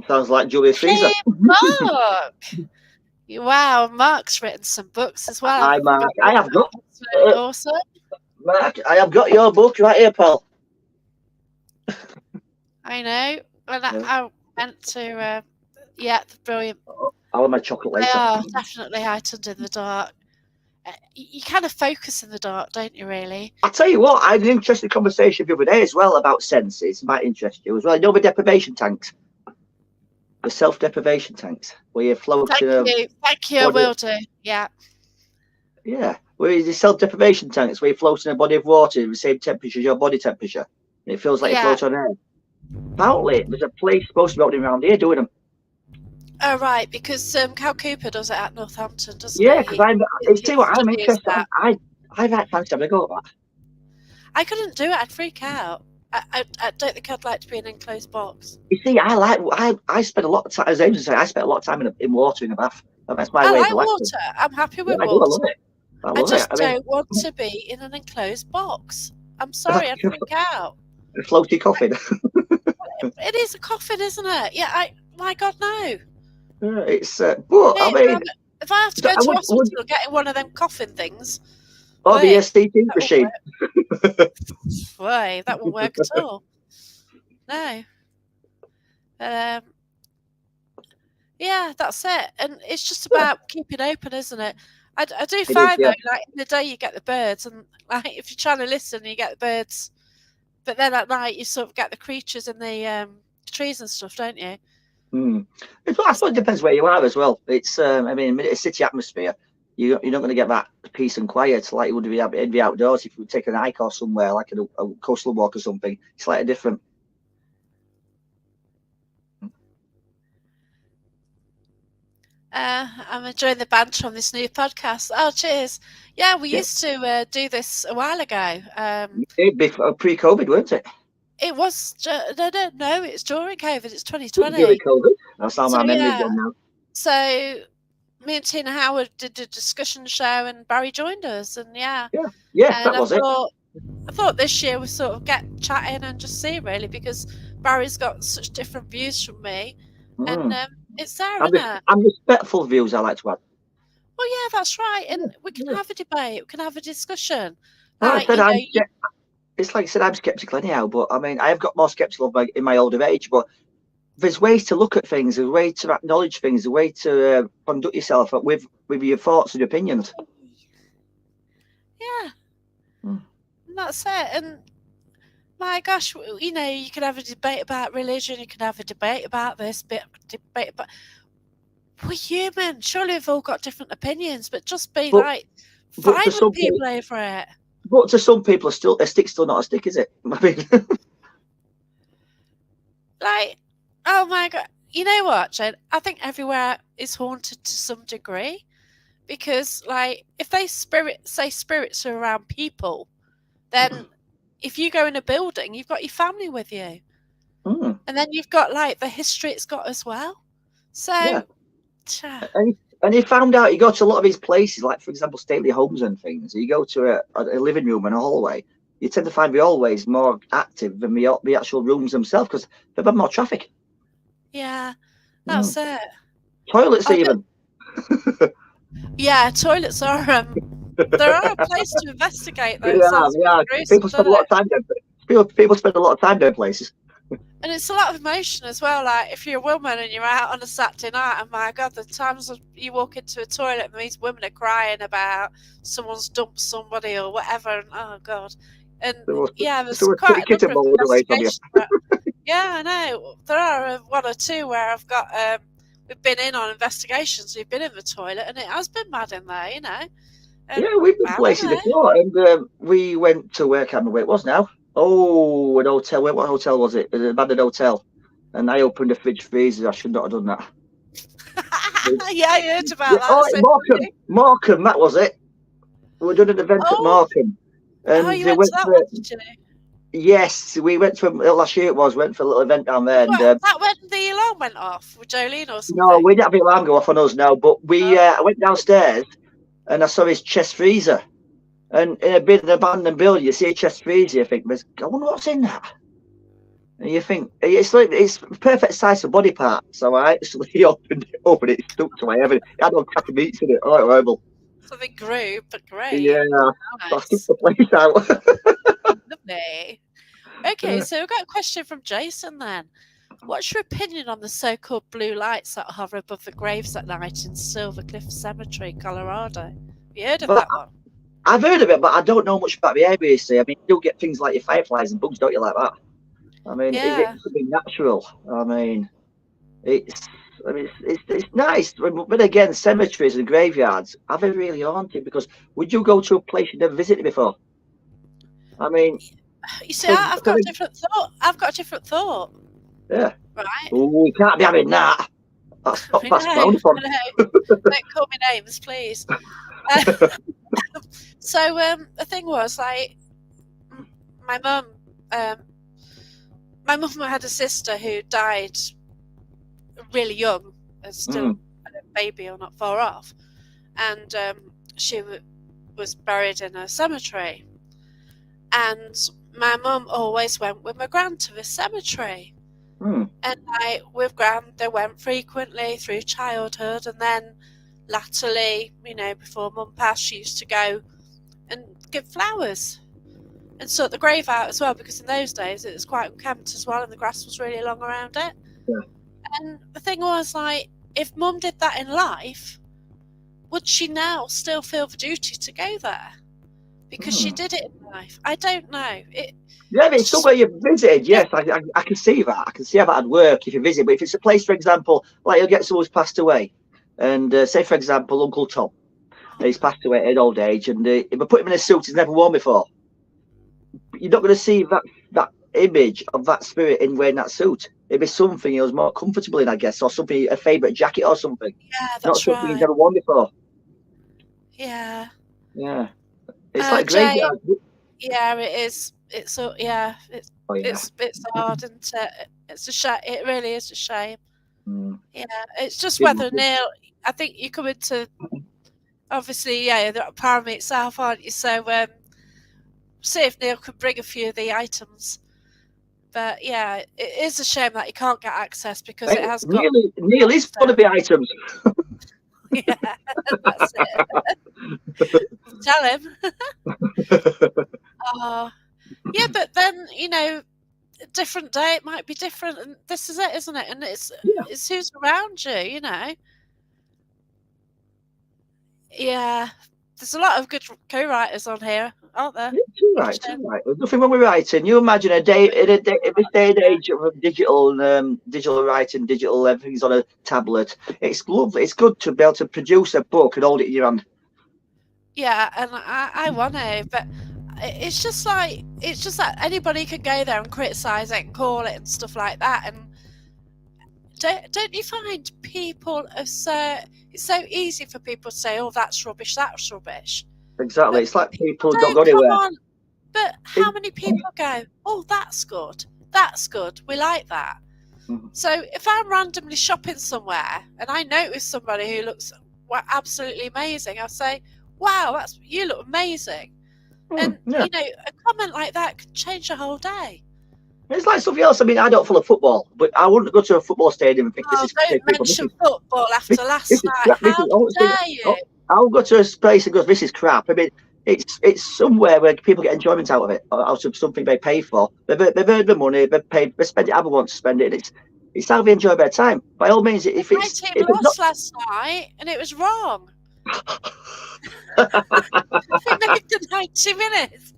Sounds like Julius Caesar. Hey, Mark! Wow, Mark's written some books as well. Hi, Mark. I have got. Really awesome. Mark, I have got your book right here, pal. I know. And I went to, brilliant. I'll have my chocolate later. They are definitely heightened in the dark. You kind of focus in the dark, don't you, really? I'll tell you what, I had an interesting conversation the other day as well about senses. It might interest you as well. You know the deprivation tanks? The self-deprivation tanks, where you float Thank you, I will do. Yeah. Yeah, where the self-deprivation tanks, where you float in a body of water at the same temperature as your body temperature. And it feels like you float on air. Apparently, there's a place supposed to be opening around here doing them. Oh, right, because Cal Cooper does it at Northampton, doesn't he? Yeah, because I'm interested. I'd like fancy having a go at that. I couldn't do it. I'd freak out. I don't think I'd like to be in an enclosed box. You see, I spend a lot of time, as James said, I spent a lot of time in water in a bath. That's my way of relaxing. Water. I'm happy with water. I love it. I just don't want to be in an enclosed box. I'm sorry, I'd freak out. A floaty coffin. It is a coffin, isn't it? Yeah, my God, no. It's, but I mean, if I have to go to hospital getting one of them coffin things. Or the STT machine. Boy, that won't work at all. No. Yeah, that's it. And it's just about keeping open, isn't it? I do find though, like in the day you get the birds, and like if you're trying to listen, you get the birds, but then at night you sort of get the creatures in the trees and stuff, don't you? I suppose it depends where you are as well. It's I mean, a city atmosphere, you're not going to get that peace and quiet like you would be in the outdoors if you would take an hike or somewhere like a coastal walk or something. It's slightly different. I'm enjoying the banter on this new podcast. Oh, cheers. Yeah, we used to do this a while ago. Before pre-COVID, weren't it? It was no, it's during COVID. It's 2020. During COVID. That's how my memory's gone now. So me and Tina Howard did a discussion show, and Barry joined us, and yeah, and that was it. I thought this year we sort of get chatting and just see really, because Barry's got such different views from me, and it's there, isn't it? And respectful views, I like to add. Well, yeah, that's right, and we can have a debate, we can have a discussion. Like, it's like I said, I'm sceptical anyhow, but I mean, I have got more sceptical in my older age, but there's ways to look at things, there's a way to acknowledge things, there's a way to conduct yourself with your thoughts and opinions. Yeah. That's it. And my gosh, you know, you can have a debate about religion, you can have a debate about this, debate about... We're human. Surely we've all got different opinions, but just be fine with people over it. But to some people, a stick's still not a stick, is it? I mean... Like, oh my God. You know what, Jen? I think everywhere is haunted to some degree, because, like, if spirits are around people, then if you go in a building, you've got your family with you. And then you've got, like, the history it's got as well. So... And you found out, you go to a lot of these places, like, for example, stately homes and things, you go to a living room and a hallway, you tend to find the hallways more active than the actual rooms themselves, because they've had more traffic. Yeah, that's it. Toilets even. Yeah, toilets are... there are a place to investigate those. Yeah. People spend a lot of time there. People spend a lot of time down places. And it's a lot of emotion as well. Like if you're a woman and you're out on a Saturday night, and my God, the times you walk into a toilet and these women are crying about someone's dumped somebody or whatever, and oh God. And there's quite a number of investigations. Yeah, I know. There are one or two where I've got, we've been in on investigations, we've been in the toilet, and it has been mad in there, you know. And we've been places before, and we went to where, I can't remember where it was now. Oh, an hotel. What hotel was it? It was an abandoned hotel. And I opened the fridge freezer. I should not have done that. Yeah, I heard about that. Markham, that was it. We done an event at Markham. And you went to that one, did you? Yes, we went to last year. Went for a little event down there. And, that when the alarm went off with Jolene or something. No, we didn't have the alarm go off on us now. But I went downstairs and I saw his chest freezer. And in a bit of an abandoned building, you see a chest freezer. You think, I wonder what's in that. And you think it's perfect size for body part. So I actually opened it, stuck to my head. It had all crappy meats in it. Oh, horrible. So they grew, but great. Yeah, nice. So I took the place out. Lovely. Okay, so we've got a question from Jason then. What's your opinion on the so-called blue lights that hover above the graves at night in Silver Cliff Cemetery, Colorado? Have you heard of that one? I've heard of it, but I don't know much about the area, you see. I mean, you do get things like your fireflies and bugs, don't you, like that? I mean, it's something natural. I mean, it's nice. But again, cemeteries and graveyards, are they really haunted? Because would you go to a place you've never visited before? I mean... You see, I've got a different thought. Yeah. Right. Oh, we can't be having that. That's frowned upon. Don't call me names, please. So the thing was, like, my mum had a sister who died really young, still a baby or not far off, and she was buried in a cemetery. And my mum always went with my gran to the cemetery. And with gran, they went frequently through childhood, and then latterly, before mum passed, she used to go and give flowers and sort the grave out as well, because in those days it was quite unkempt as well, and the grass was really long around it. Yeah. And the thing was, like, if mum did that in life, would she now still feel the duty to go there? Because she did it in life. I don't know. But it's somewhere you've visited. Yes, I can see that. I can see how that'd work if you visit. But if it's a place, for example, like you'll get someone who's passed away, and say, for example, Uncle Tom, he's passed away at an old age, and if I put him in a suit he's never worn before, you're not going to see that image of that spirit in wearing that suit. It'd be something he was more comfortable in, I guess, or something, a favourite jacket or something. Yeah, that's not something he's never worn before. Yeah. Yeah. It's like graveyard. Yeah, it is. It's it's hard, isn't it? It's a shame. It really is a shame. Yeah, it's just whether Neil. I think you come into, obviously, the pyramid itself, aren't you? So see if Neil could bring a few of the items. But yeah, it is a shame that he can't get access because it has got. Neil is one of the items. Yeah, that's it. Tell him. Yeah, but then, a different day it might be different, and this is it, isn't it? And it's who's around you, Yeah, there's a lot of good co-writers on here, aren't there? Too right. There's nothing wrong with writing. You imagine in this day and age of digital writing, digital everything's on a tablet. It's lovely. It's good to be able to produce a book and hold it in your hand. Yeah, and I want to, but it's just that anybody could go there and criticise it and call it and stuff like that. And don't you find people are it's so easy for people to say, "Oh, that's rubbish, that's rubbish." Exactly. But it's like people don't go anywhere. But how many people go, "Oh, that's good, we like that." So if I'm randomly shopping somewhere and I notice somebody who looks absolutely amazing, I'll say, "Wow, you look amazing." And a comment like that could change the whole day. It's like something else. I mean, I don't follow football, but I wouldn't go to a football stadium and think this is. Don't mention football after last night. How dare you? I'll go to a place and go, "This is crap." I mean, it's somewhere where people get enjoyment out of it, or out of something they pay for. They've earned the money, they spend it. Everyone wants to spend it. It's how they enjoy their time. By all means, My team lost last night, and it was wrong. They made the 90 minutes.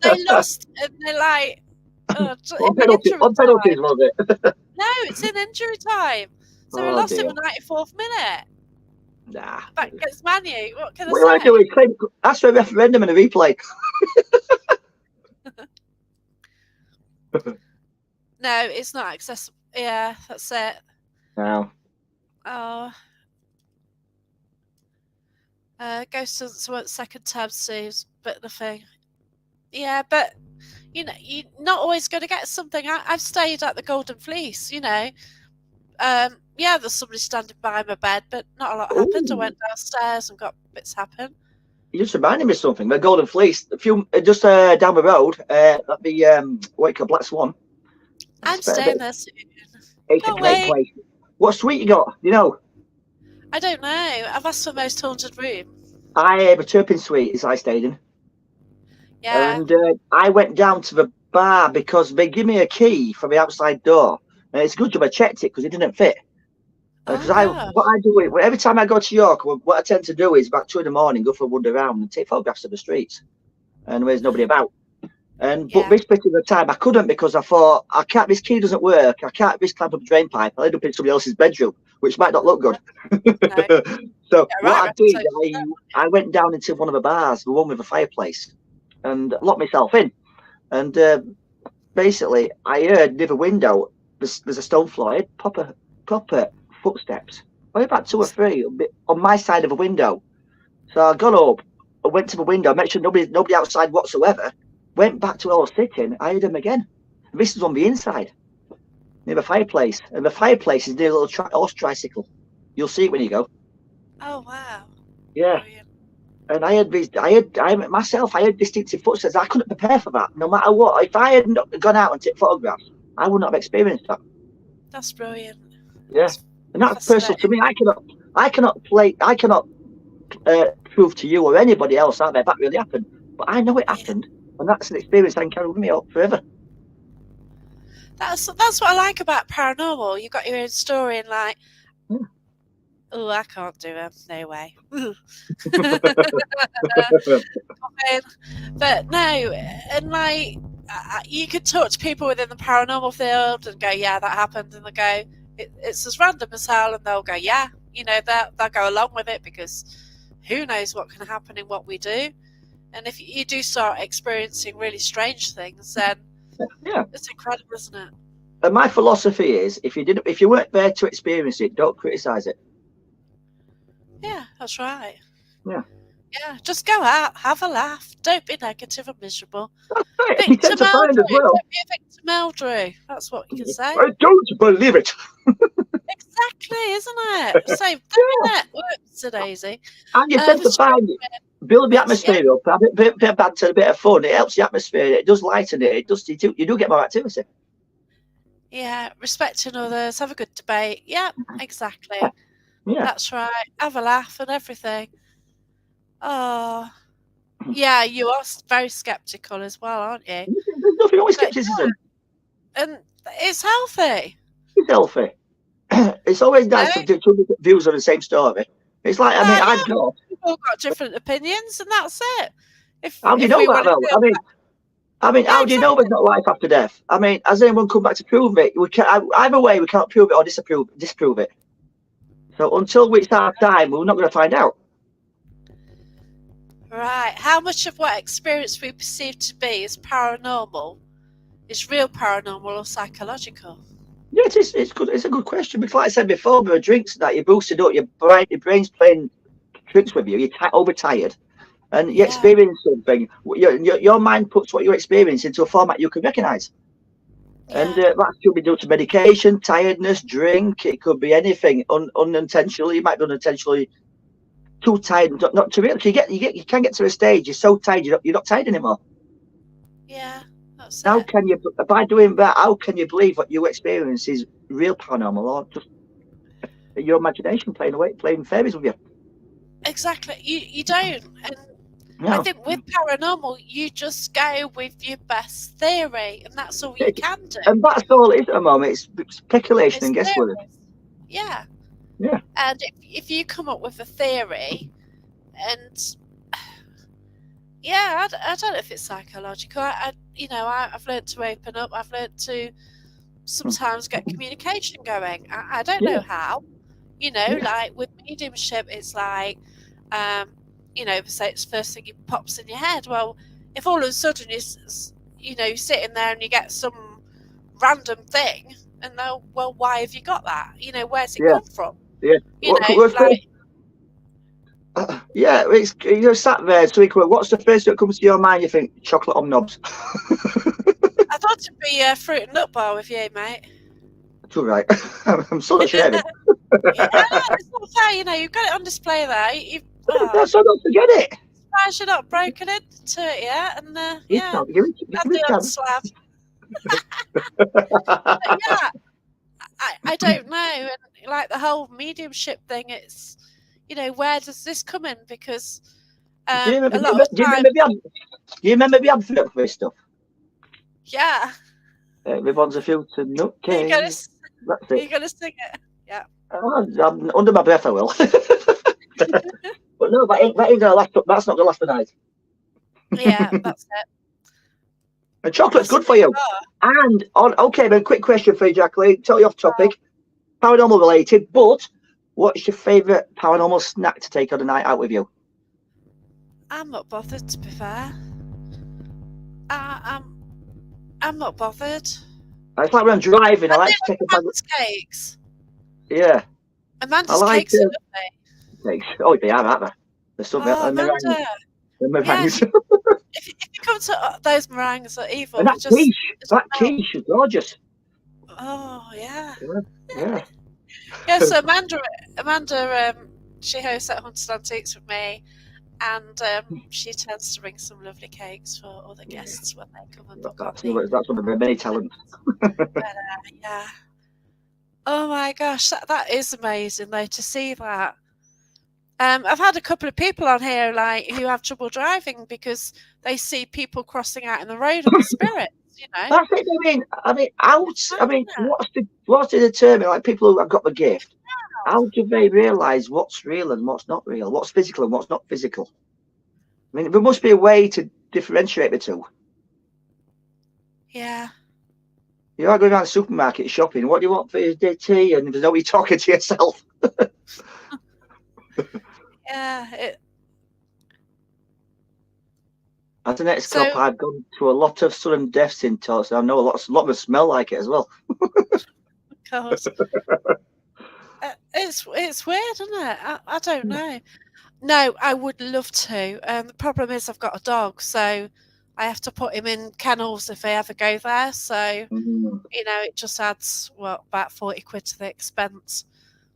They lost, and they're like, on penalties, was it? No, it's in injury time. So we lost in the 94th minute. Nah. Back against Man U. What can I say? Ask for a referendum and a replay. No, it's not accessible. Yeah, that's it. No. Oh. Ghost doesn't want second term saves, but nothing. Yeah, but you know, you're not always going to get something. I've stayed at the Golden Fleece, you know. Yeah, there's somebody standing by my bed, but not a lot happened. I went downstairs and got bits happen. You just reminded me of something. The Golden Fleece, a few just down the road, that'd be what you call Black Swan. I'm staying there soon. It's a great place. What suite you got? You know? I don't know. I've asked for most haunted room. I have a Turpin suite, as I stayed in. Yeah. And I went down to the bar because they give me a key for the outside door. And it's a good job I checked it because it didn't fit. Because what I do, every time I go to York, what I tend to do is about 2 a.m, go for a wander around and take photographs of the streets. And there's nobody about. But this particular time I couldn't because I thought, this key doesn't work. I can't clamp up a drain pipe. I'll end up in somebody else's bedroom, which might not look good. No. So what I did, I went down into one of the bars, the one with a fireplace, and locked myself in. And basically, I heard near the window, there's a stone floor. I had proper footsteps, probably about 2 or 3 on my side of the window. So I got up, I went to the window, made sure nobody outside whatsoever. Went back to where I was sitting, I heard him again. This is on the inside, near the fireplace. And the fireplace is near a little horse tricycle. You'll see it when you go. Oh, wow. Yeah. Brilliant. And I had distinctive footsteps. I couldn't prepare for that, no matter what. If I had not gone out and taken photographs, I would not have experienced that. That's brilliant. Yeah. And that's personal to me. I cannot prove to you or anybody else out there that really happened. But I know it happened. And that's an experience I can carry with me forever. That's what I like about paranormal. You've got your own story and like, oh, I can't do it. No way. But no, and like, you could talk to people within the paranormal field and go, yeah, that happened. And they'll go, it's as random as hell. And they'll go, yeah, you know, they'll go along with it because who knows what can happen in what we do. And if you do start experiencing really strange things, then it's incredible, isn't it? And my philosophy is, if you weren't there to experience it, don't criticize it. Yeah, that's right. Yeah. Yeah, just go out, have a laugh. Don't be negative and miserable. That's right. You tend to find as well. Don't be a victim, Eldrew. That's what you can say. I don't believe it. Exactly, isn't it? Same thing, isn't it? Whoops, Daisy. And you tend to find it. Build the atmosphere up, have a bit of banter, a bit of fun. It helps the atmosphere. It does lighten it. It does. You do get more activity. Yeah, respecting others, have a good debate. Yeah, exactly. Yeah, that's right. Have a laugh and everything. Oh, yeah. You are very skeptical as well, aren't you? There's nothing wrong with skepticism. Yeah. And it's healthy. It's healthy. It's always nice to do 2 views on the same story. It's like I've got. We've all got different opinions, and that's it. How do you know that, though? How do you know there's not life after death? I mean, has anyone come back to prove it? Either way, we can't prove it or disprove it. So until it's our time, we're not going to find out. Right. How much of what experience we perceive to be is paranormal is real paranormal or psychological? Yeah, it's good. It's a good question because, like I said before, there are drinks that you're boosted up, your brain's playing tricks with you. You're overtired, and you experience something. Your mind puts what you experience into a format you can recognise, and that could be due to medication, tiredness, drink. It could be anything unintentionally. You might be unintentionally too tired not to really. You can get to a stage. You're so tired, you're not tired anymore. Yeah. How can you, by doing that, how can you believe what you experience is real paranormal or just your imagination playing fairies with you? exactly. You don't. And No. I think with paranormal, you just go with your best theory, and that's all you can do. And that's all it is at the moment. It's speculation and guesswork. Yeah. Yeah. And if you come up with a theory, and yeah, I don't know if it's psychological. I've learned to open up. I've learned to sometimes get communication going. I don't know how. Like with mediumship, it's like, say it's the first thing that pops in your head. Well, if all of a sudden you're sitting there and you get some random thing, and well, why have you got that? Where's it come from? Yeah. Yeah, it's sat there. So what's the first that comes to your mind? You think chocolate on knobs? I thought it'd be a fruit and nut bar with you, mate. That's all right. I'm sort of sharing. Yeah, it's not fair. You've got it on display there. That's so don't forget it. Surprised you're not broken into it yet, and yeah, give me a chance. slab. But yeah, I don't know, and like the whole mediumship thing, it's where does this come in? Because do you remember we had flip for this stuff? Yeah. Everyone's a filter nutcase. That's it. You're gonna sing it? Yeah. I'm under my breath, I will. But no, that ain't gonna last. That's not gonna last the night. Yeah, that's it. And chocolate's good for you. And okay, then quick question for you, Jacqueline. Totally off topic, paranormal related. But what's your favourite paranormal snack to take on a night out with you? I'm not bothered, to be fair. I'm not bothered. It's like when I'm driving. I like to take Amanda's cakes. Yeah. Amanda's cakes are lovely. Oh, they are, aren't they? They're so Amanda. The meringues. Yeah. If you come to those meringues are evil. And that quiche is gorgeous. Oh yeah. Yeah. Yeah. So Amanda, she hosts at Haunted Antiques with me, and she tends to bring some lovely cakes for all the guests when they come and book That's one of her many talents. But, yeah. Oh my gosh, that is amazing though to see that. I've had a couple of people on here who have trouble driving because they see people crossing out in the road on the spirits. That's it. I mean, what's to determine? Like people who have got the gift, how do they realise what's real and what's not real? What's physical and what's not physical? I mean, there must be a way to differentiate the two. Yeah. You are going around the supermarket shopping. What do you want for your tea? And there's nobody talking to yourself. Yeah. As an ex-cop, I've gone to a lot of sudden deaths in Tulsa. I know a lot of them smell like it as well. Of course. It's weird, isn't it? I don't know. No, I would love to. The problem is I've got a dog, so I have to put him in kennels if I ever go there. So, it just adds, about 40 quid to the expense.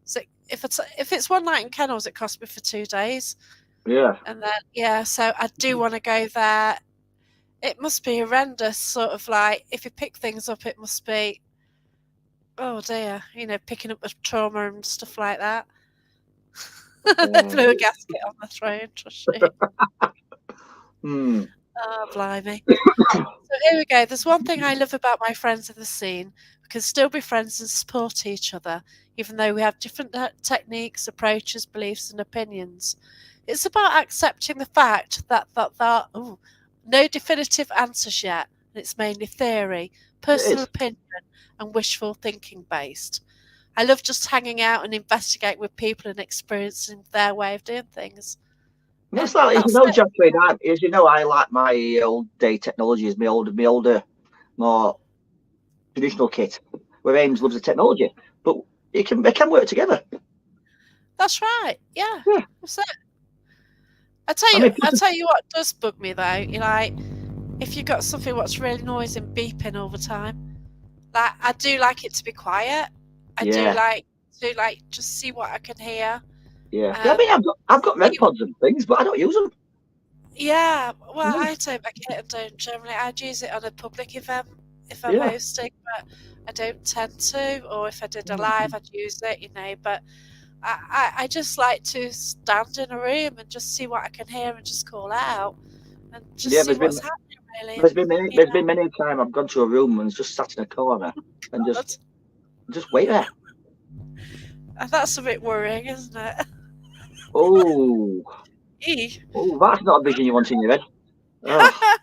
So if it's one night in kennels, it costs me for 2 days. Yeah. And then, so I do want to go there. It must be horrendous, sort of like, if you pick things up, it must be, oh dear, picking up the trauma and stuff like that. They blew a gasket on the throne, trust me. Oh, blimey. So here we go. There's one thing I love about my friends in the scene. We can still be friends and support each other, even though we have different techniques, approaches, beliefs, and opinions. It's about accepting the fact that there are no definitive answers yet, and it's mainly theory, personal opinion, and wishful thinking based. I love just hanging out and investigating with people and experiencing their way of doing things. That's Jacqueline, as you know, I like my old day technologies, my older, more traditional kit, where Ames loves the technology, but they can work together. That's right. Yeah. That's it. I tell you what does bug me though. If you've got something what's really noisy and beeping all the time, like I do like it to be quiet. I do like to just see what I can hear. Yeah. I mean, I've got red pods and things, but I don't use them. Yeah. Well, I take my kit and don't generally. I'd use it on a public event if I'm hosting, but I don't tend to. Or if I did a live, I'd use it. But I just like to stand in a room and just see what I can hear and just call out and just Yeah, see what's happening, really. there's been many times I've gone to a room and just sat in a corner and God. just wait there. That's a bit worrying, isn't it? Oh, Eee. that's not a vision you want in your head. Oh,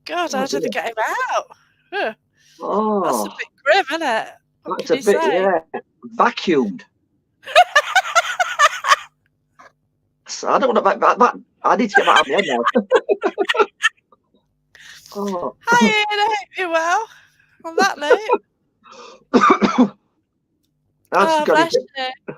God, how did they dear. get him out? Huh. That's a Oh, bit grim, isn't it? What that's can a you bit, say? vacuumed. So I don't want that. I need to get that out of my head now. Oh, Hi, Ian. I hope you're well. On that note, that's oh, got bless to you.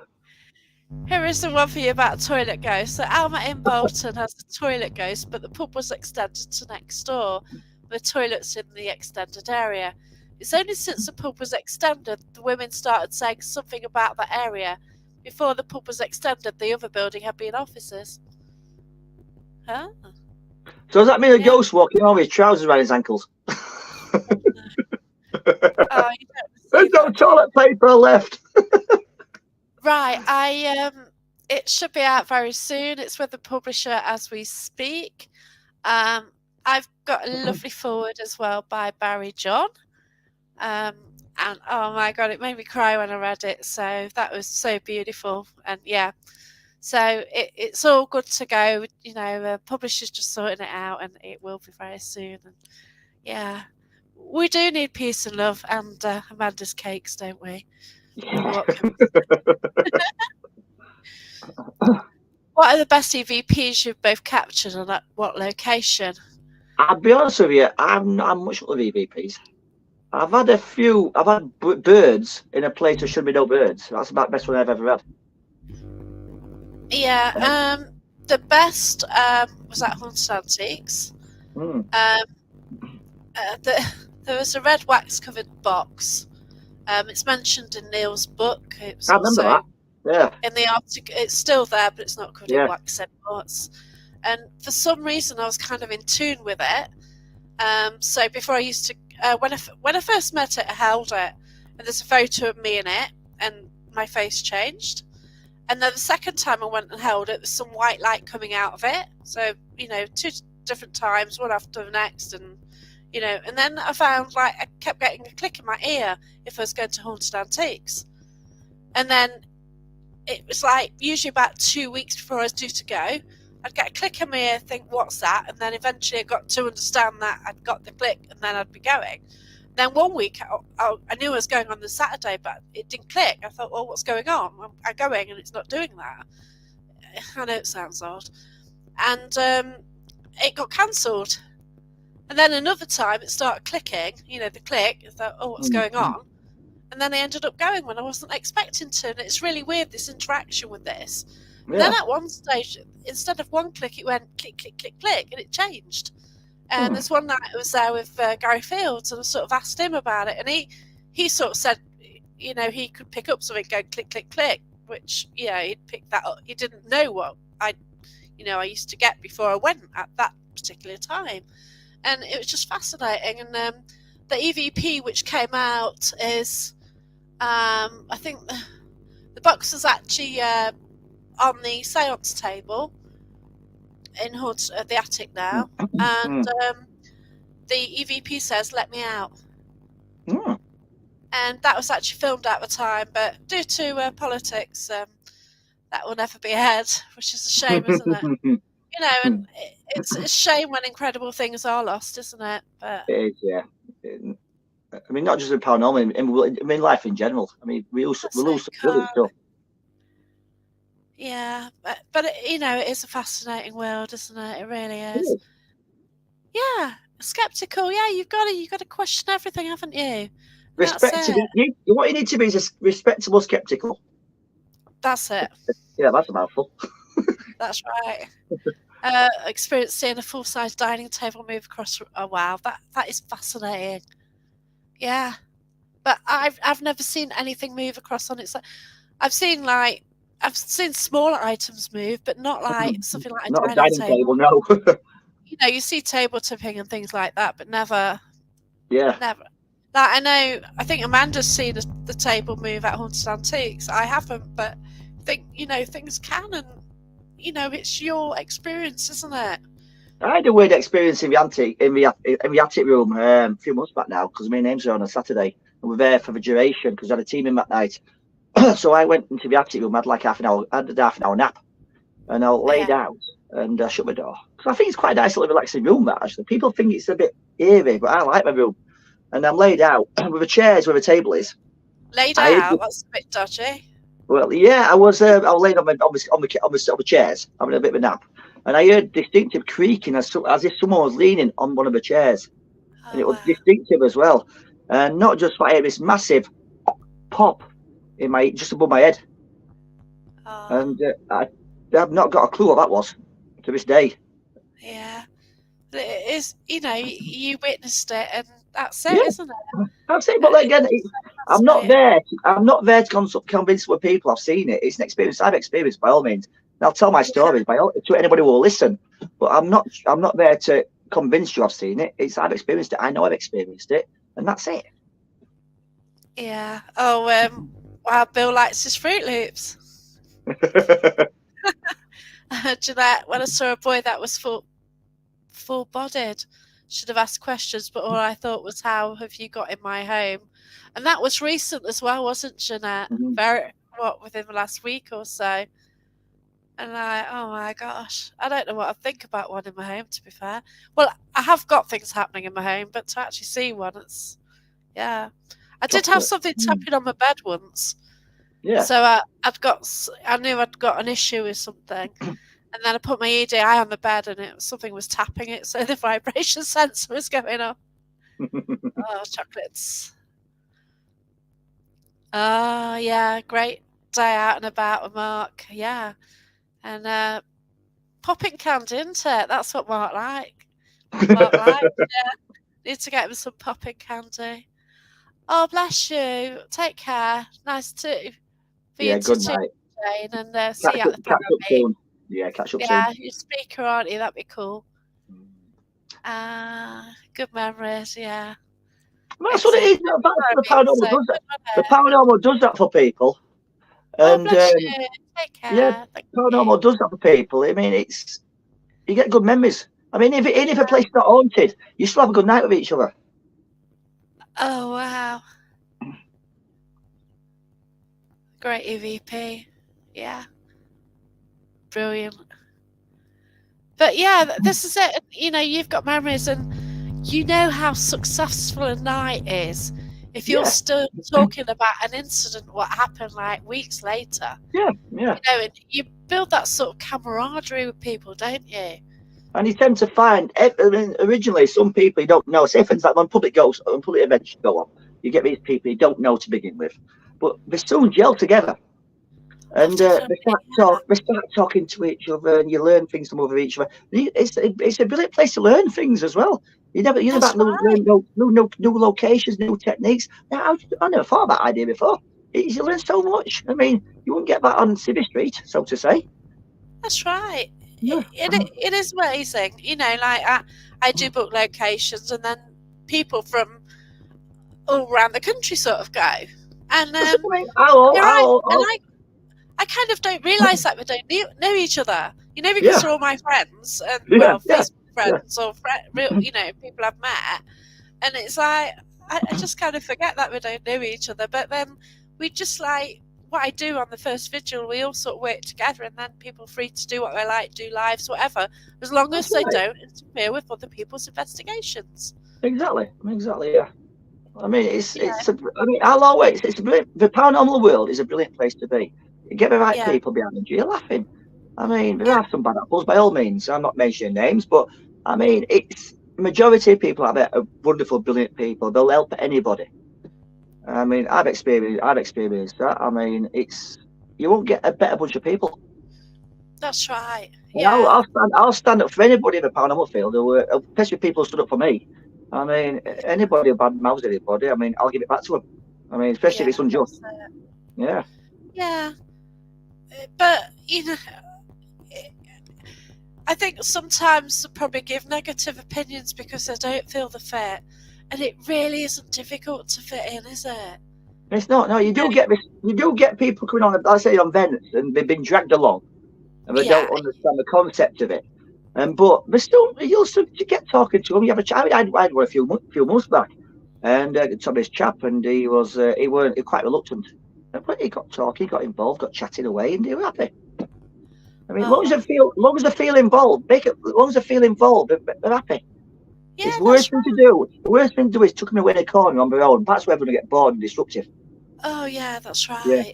Here is the one for you about toilet ghosts. So Alma in Bolton has a toilet ghost, but the pub was extended to next door. The toilet's in the extended area. It's only since the pub was extended the women started saying something about that area. Before the pub was extended, the other building had been offices. Huh? So does that mean a Yeah. ghost walking on with his trousers around his ankles? Oh, you don't There's see no that, do you? toilet paper left. Right, it should be out very soon. It's with the publisher as we speak. I've got a lovely forward as well by Barry John. And oh my god, it made me cry when I read it. So that was so beautiful. And yeah, so it's all good to go. You know, the publisher's just sorting it out, and it will be very soon. And yeah, we do need peace and love and Amanda's cakes, don't we? What can What are the best EVPs you've both captured and at what location? I'll be honest with you, I'm much of EVPs. I've had a few. I've had birds in a place there should be no birds. That's about the best one I've ever had. Yeah, the best was at Haunted Antiques. Mm. There was a red wax covered box. It's mentioned in Neil's book. It was I remember also that. Yeah. in the article. It's still there, but it's not covered in Yeah. wax anymore. And for some reason, I was kind of in tune with it. So before I used to, when I first met it, I held it, and there's a photo of me in it, and my face changed. And then the second time I went and held it, there's some white light coming out of it. So, you know, 2 different times, one after the next, and you know, and then I found like I kept getting a click in my ear if I was going to Haunted Antiques. And then it was like usually about 2 weeks before I was due to go, I'd get a click in my ear, think, what's that? And then eventually I got to understand that I'd got the click, and then I'd be going. Then one week I knew I was going on the Saturday, but it didn't click. I thought, well, what's going on? I'm going and it's not doing that. I know it sounds odd. And it got cancelled. And then another time it started clicking, you know, the click. I thought, oh, what's going on? And then I ended up going when I wasn't expecting to. And it's really weird, this interaction with this. Yeah. Then at one stage, instead of one click, it went click, click, click, click, and it changed. And there's one night I was there with Gary Fields, and I sort of asked him about it. And he sort of said, you know, he could pick up something going click, click, click, which, yeah, he'd picked that up. He didn't know what I used to get before I went at that particular time. And it was just fascinating. And the EVP which came out is, I think the box is actually on the seance table in the attic now. And the EVP says, let me out. And that was actually filmed at the time, but due to politics, that will never be aired, which is a shame, isn't it? You know, and it's a shame when incredible things are lost, isn't it? But it is, yeah. I mean, not just in paranormal, I mean, life in general. I mean, we lose some brilliant stuff. Yeah, but you know, it is a fascinating world, isn't it? It really is. Yeah, skeptical. Yeah, you've got to question everything, haven't you? Respectable. What you need to be is respectable, skeptical. That's it. Yeah, that's a mouthful. That's right. Experienced seeing a full-size dining table move across. Oh wow, that is fascinating. Yeah, but I've never seen anything move across on its. I've seen smaller items move, but not like something like a dining table. No. You know, you see table tipping and things like that, but never. Yeah. Never. Like I think Amanda's seen the table move at Haunted Antiques. I haven't, but think, things can, and, it's your experience, isn't it? I had a weird experience in the attic room a few months back now, because my names are on a Saturday, and we're there for the duration because I had a team in that night. So I went into the attic room, had like half an hour nap, and I laid out and I shut my door. So I think it's quite a nice little relaxing room, that actually. People think it's a bit eerie, but I like my room. And I'm laid out with the chairs where the table is. Laid out? That's a bit dodgy. Well, yeah, I was laying on the chairs, having a bit of a nap, and I heard distinctive creaking as if someone was leaning on one of the chairs, and it was distinctive as well, and not just I heard this massive pop in just above my head, and I've not got a clue what that was to this day. Yeah, it is. You witnessed it, and that's it, isn't it? That's it. But again, I'm not there to convince other people I've seen it. It's an experience I've experienced by all means. And I'll tell my stories to anybody who will listen. But I'm not there to convince you I've seen it. I've experienced it. I know I've experienced it, and that's it. Yeah. Oh, wow. Bill likes his Fruit Loops. Jeanette, when I saw a boy that was full-bodied, should have asked questions, but all I thought was, how have you got in my home? And that was recent as well, wasn't Jeanette? Mm-hmm. Within the last week or so. And oh my gosh, I don't know what I think about one in my home, to be fair. Well, I have got things happening in my home, but to actually see one, I did have something tapping on my bed once. Yeah. So I knew I'd got an issue with something. And then I put my EDI on the bed, and something was tapping it, so the vibration sensor was going off. Oh, chocolates. Oh, yeah, great day out and about with Mark. Yeah. And popping candy, isn't it? That's what Mark likes. Yeah. Need to get him some popping candy. Oh, bless you. Take care. Nice to for you good to night. Jane, and see you at the party. Yeah, catch up soon. Yeah, your speaker, aren't you? That'd be cool. Good memories, yeah. Well, that's what it is. The paranormal does that. The paranormal does that for people. And bless you. Take care. Yeah, paranormal does that for people. I mean, you get good memories. I mean, if a place is not haunted, you still have a good night with each other. Oh, wow. Great EVP. Yeah. Brilliant. But yeah, this is it. You've got memories, and you know how successful a night is if you're still talking about an incident, what happened like weeks later. Yeah. And you build that sort of camaraderie with people, don't you? And you tend to find, originally, some people you don't know. Say, for instance, when public events go on, you get these people you don't know to begin with, but they soon gel together. And they start talking to each other, and you learn things from each other. It's a brilliant place to learn things as well. You never learn new locations, new techniques. Now, I never thought of that idea before. You learn so much. I mean, you wouldn't get that on Civvy Street, so to say. That's right. Yeah. It is amazing. Like I do book locations, and then people from all around the country sort of go. And I kind of don't realise that we don't know each other, because they're all my friends, and Facebook friends or people I've met, and it's like I just kind of forget that we don't know each other. But then we just like what I do on the first vigil, we all sort of work together, and then people are free to do what they like, do lives, whatever, as long as they don't interfere with other people's investigations. Exactly. Yeah. I mean, the paranormal world is a brilliant place to be. You get the right people behind you, you're laughing. I mean, there are some bad apples, by all means. I'm not mentioning names, but I mean, it's majority of people are wonderful, brilliant people. They'll help anybody. I mean, I've experienced that. I mean, you won't get a better bunch of people. That's right. Yeah. I'll stand up for anybody in the paranormal field, especially people who stood up for me. I mean, anybody who bad-mouths anybody, I mean, I'll give it back to them. I mean, especially if it's unjust. Yeah. Yeah. But, I think sometimes they probably give negative opinions because they don't feel the fit. And it really isn't difficult to fit in, is it? It's not. No, you do get this. You do get people coming on. I say on Venice, and they've been dragged along, and they don't understand the concept of it. But they still, you'll still get talking to them. You have a chat. I had one a few months back, and to this chap, and he weren't quite reluctant, but he got talking, got involved, got chatting away, and they were happy. I mean, as long as they feel involved, as long as they feel involved, they're happy. Yeah, it's the worst thing to do. The worst thing to do is tuck them away in a corner on their own. That's where they're going to get bored and disruptive. Oh yeah, that's right. Yeah.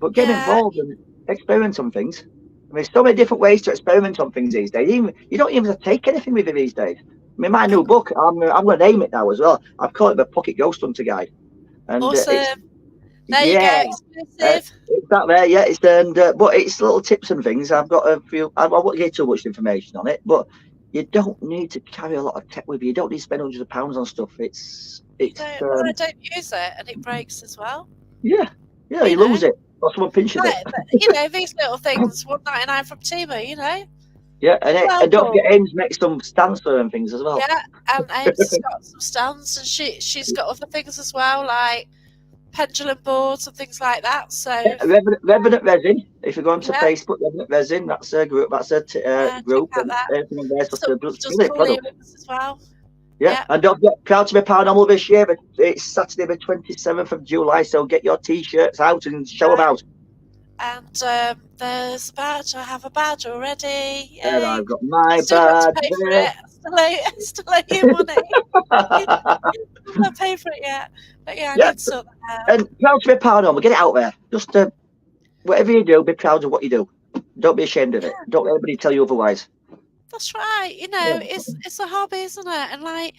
But get involved and experiment on things. I mean, there's so many different ways to experiment on things these days. You don't even have to take anything with you these days. I mean, my new book, I'm going to name it now as well. I've called it the Pocket Ghost Hunter Guide. And awesome. There you go. Exclusive. It's that there, yeah. It's but it's little tips and things. I've got a few. I won't get too much information on it, but you don't need to carry a lot of tech with you. You don't need to spend hundreds of pounds on stuff. I don't use it, and it breaks as well. Yeah, you lose it, or someone pinches it. But, these little things, $1.99 from Temu, Yeah, and don't forget Ames makes some stands for and things as well. Yeah, and Ames has got some stands, and she's got other things as well, like pendulum boards and things like that. So Revenant Resin, if you go onto Facebook, Revenant Resin, that's a group. That's a group. And everything there, as well. Yeah, and don't get Proud to be Paranormal this year. But it's Saturday the 27th of July, so get your T-shirts out and show them out. And there's a badge. I have a badge already. And I've got my badge. Still owe you money. I'm not paid for it yet. But I need to sort that out. And Proud to be Paranormal, get it out there. Just whatever you do, be proud of what you do. Don't be ashamed of it. Don't let anybody tell you otherwise. That's right. It's a hobby, isn't it? And oh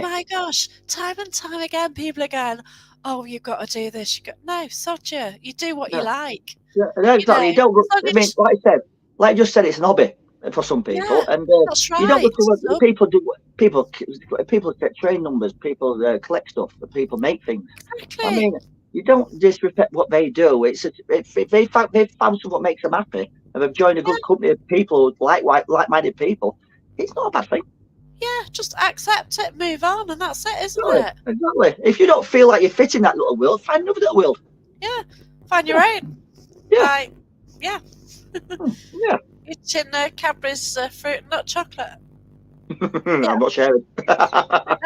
my gosh, time and time again, people are going, "Oh, you've got to do this." No, sod you. You do what you like. Yeah, exactly. You don't. I mean, like I just said, it's an hobby for some people, and that's right. You don't look at what people do. People get train numbers. People collect stuff. People make things. Exactly. I mean, you don't disrespect what they do. If they found something what makes them happy, and they've joined a good company of people, like-minded people, it's not a bad thing. Yeah, just accept it, move on, and that's it, isn't it? Exactly. If you don't feel like you fit in that little world, find another little world. Yeah, find your own. Yeah. Yeah. Eating Cadbury's fruit and nut chocolate. I'm not sharing. I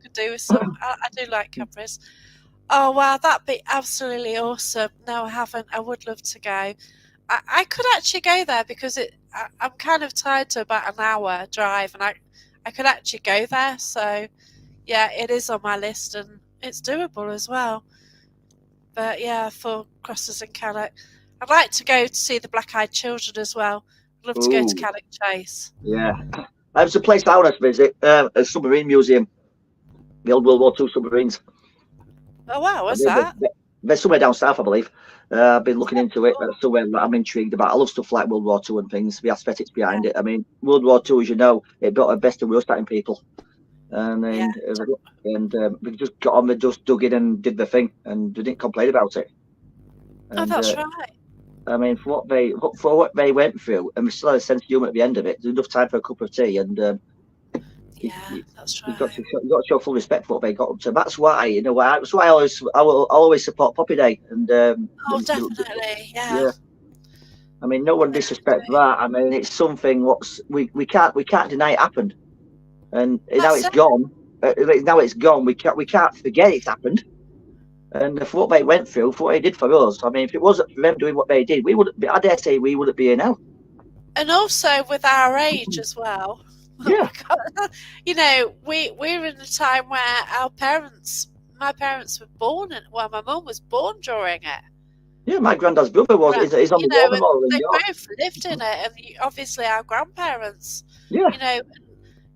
could do with some. I do like Cadbury's. Oh wow, that'd be absolutely awesome. No, I haven't. I would love to go. I could actually go there because I'm kind of tied to about an hour drive, and I could actually go there. So yeah, it is on my list, and it's doable as well. But yeah, for Crosses and Cannock, I'd like to go to see the Black-Eyed Children as well. I'd love to go to Cannock Chase. Yeah, there's a place I want to visit, a submarine museum, the old World War II submarines. Oh wow, what's that? They're somewhere down south, I believe. I've been looking into it. That's somewhere that I'm intrigued about. I love stuff like World War II and things, the aesthetics behind it. I mean, World War II, as you know, it brought the best and worst out in people. And we just got on, they just dug in and did the thing, and they didn't complain about it. And, that's right. I mean, for what they went through, and we still had a sense of humour at the end of it. There's enough time for a cup of tea, and that's right. You've got to show full respect for what they got up to. That's why, that's why I will always support Poppy Day. And definitely, yeah. I mean, no one disrespects that. I mean, it's something we can't deny it happened, and now it's gone. Now it's gone. We can't forget it's happened. And for what they went through, for what they did for us, I mean, if it wasn't for them doing what they did, I dare say we wouldn't be here now. And also with our age as well. Yeah. We're in a time where my parents were born, my mum was born during it. Yeah, my granddad's brother was. He's on the Watermore. They both lived in it, and obviously our grandparents. Yeah.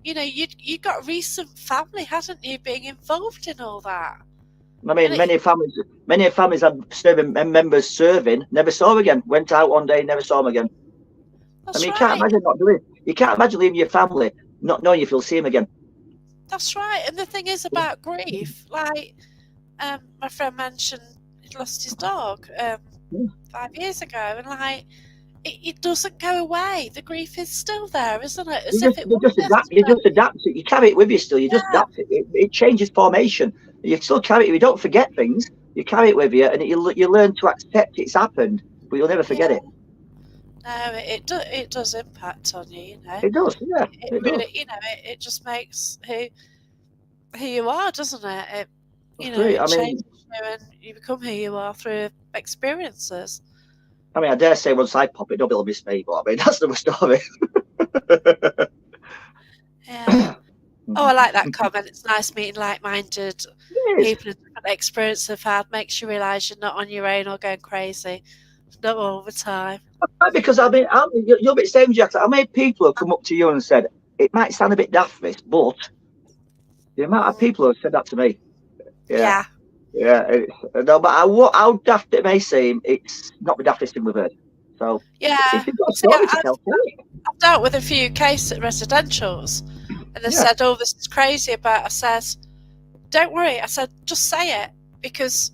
You got recent family, hadn't you, being involved in all that? I mean, many families had serving members serving, never saw them again. Went out one day, never saw them again. That's I mean, you can't imagine not doing. You can't imagine leaving your family, not knowing if you'll see them again. That's right. And the thing is about grief, like my friend mentioned, he'd lost his dog 5 years ago, and it doesn't go away. The grief is still there, isn't it? You just adapt it. You carry it with you still. You just adapt it. It changes formation. You still carry it. You don't forget things. You carry it with you, and you learn to accept it's happened, but you'll never forget it. No, it does impact on you, you know. It does, yeah. It really, you know, it just makes who you are, doesn't it? It changes you and you become who you are through experiences. I mean, I dare say once I pop it, nobody'll miss me, but I mean, that's another story. Yeah. Oh, I like that comment. It's nice meeting like-minded people with different experiences have had. Makes you realise you're not on your own or going crazy. Not all the time. Because I mean, you'll be the same, Jack. How many people have come up to you and said, it might sound a bit daft, this, but the amount of people who have said that to me. Yeah. No matter how daft it may seem, it's not the daftest thing we've heard. So, if you've got a story to tell, I've dealt with a few cases at residentials, and they said, "Oh, this is crazy." About I says, "Don't worry." I said, "Just say it because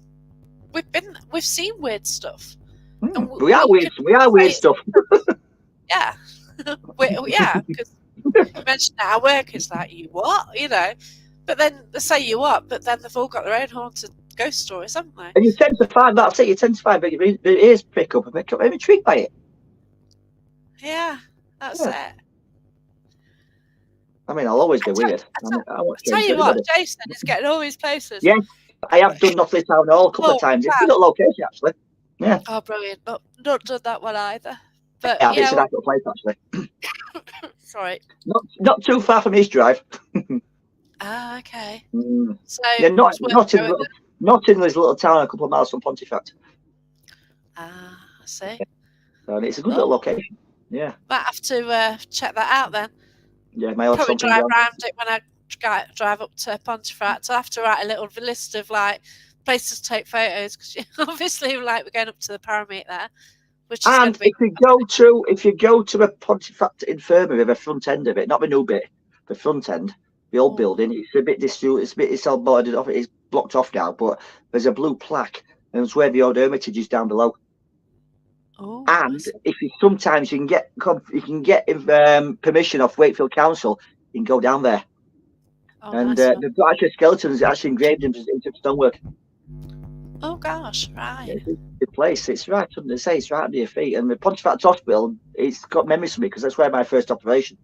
we've seen weird stuff." And we are weird stuff. Yeah, because you mentioned our work is like, you what, you know, but then they say you what, but then they've all got their own haunted ghost stories, haven't they? And you tend to find that's it. You tend to find that your ears pick up and become intrigued by it. Yeah, that's it. I mean, I'll always be weird. I tell you what, Jason is getting all these places. Yes, I have done Nottingham Town Hall a couple of times. It's a good location, actually. Yeah. Oh, brilliant! Not done that one either. But yeah, it's a nice little place, actually. Sorry. Not too far from East Drive. Ah, okay. So yeah, not in this little town, a couple of miles from Pontefract. Ah, I see. So it's a good little location. Yeah. Might have to check that out then. Yeah, probably drive around it when I drive up to Pontefract. I have to write a little list of like places to take photos because obviously like we're going up to the Parameet there. Which is and if you go to a Pontefract infirmary, the front end of it, not the new bit, the front end, the old building, it's a bit it's all boarded off. It's blocked off now, but there's a blue plaque, and it's where the old hermitage is down below. Oh, and if you sometimes you can get permission off Wakefield Council, you can go down there. Oh, and nice the actual skeletons are actually engraved into stonework. Oh gosh, right. Yeah, it's a good place. It's right under it's right under your feet. And the Pontefract Hospital, it's got memories for me because that's where my first operation.